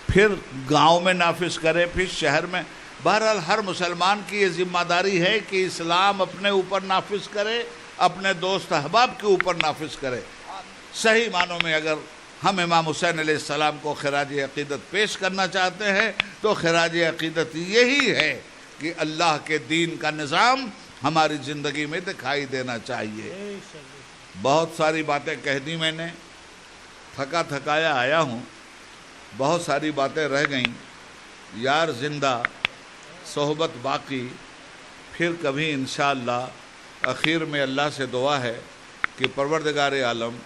پھر گاؤں میں نافذ کرے، پھر شہر میں۔ بہرحال ہر مسلمان کی یہ ذمہ داری ہے کہ اسلام اپنے اوپر نافذ کرے، اپنے دوست احباب کے اوپر نافذ کرے۔ صحیح معنوں میں اگر ہم امام حسین علیہ السلام کو خراج عقیدت پیش کرنا چاہتے ہیں تو خراج عقیدت یہی ہے کہ اللہ کے دین کا نظام ہماری زندگی میں دکھائی دینا چاہیے۔ بہت ساری باتیں کہہ دی میں نے، تھکا تھکایا آیا ہوں، بہت ساری باتیں رہ گئیں۔ یار زندہ، صحبت باقی، پھر کبھی انشاءاللہ۔ اخیر میں اللہ سے دعا ہے کہ پروردگار عالم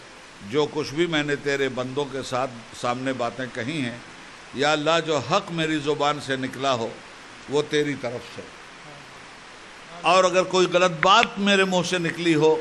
جو کچھ بھی میں نے تیرے بندوں کے ساتھ سامنے باتیں کہی ہیں، یا اللہ جو حق میری زبان سے نکلا ہو وہ تیری طرف سے، اور اگر کوئی غلط بات میرے منہ سے نکلی ہو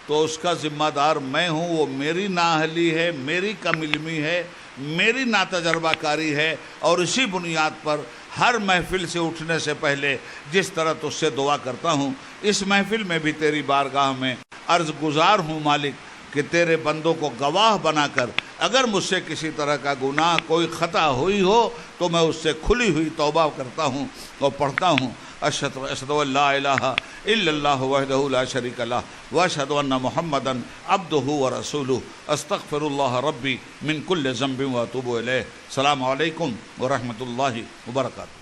تو اس کا ذمہ دار میں ہوں، وہ میری نااہلی ہے، میری کم علمی ہے، میری ناتجربہ کاری ہے، اور اسی بنیاد پر ہر محفل سے اٹھنے سے پہلے جس طرح تجھ سے دعا کرتا ہوں، اس محفل میں بھی تیری بارگاہ میں عرض گزار ہوں مالک کہ تیرے بندوں کو گواہ بنا کر اگر مجھ سے کسی طرح کا گناہ کوئی خطا ہوئی ہو تو میں اس سے کھلی ہوئی توبہ کرتا ہوں اور پڑھتا ہوں، اشہد ان لا الہ الا اللہ وحدہ لا شریک لہ واشہد ان محمدا عبدہ ورسولہ استغفر اللہ ربی من کل ذنب واتوب الیہ۔ السلام علیکم ورحمۃ اللہ وبرکاتہ۔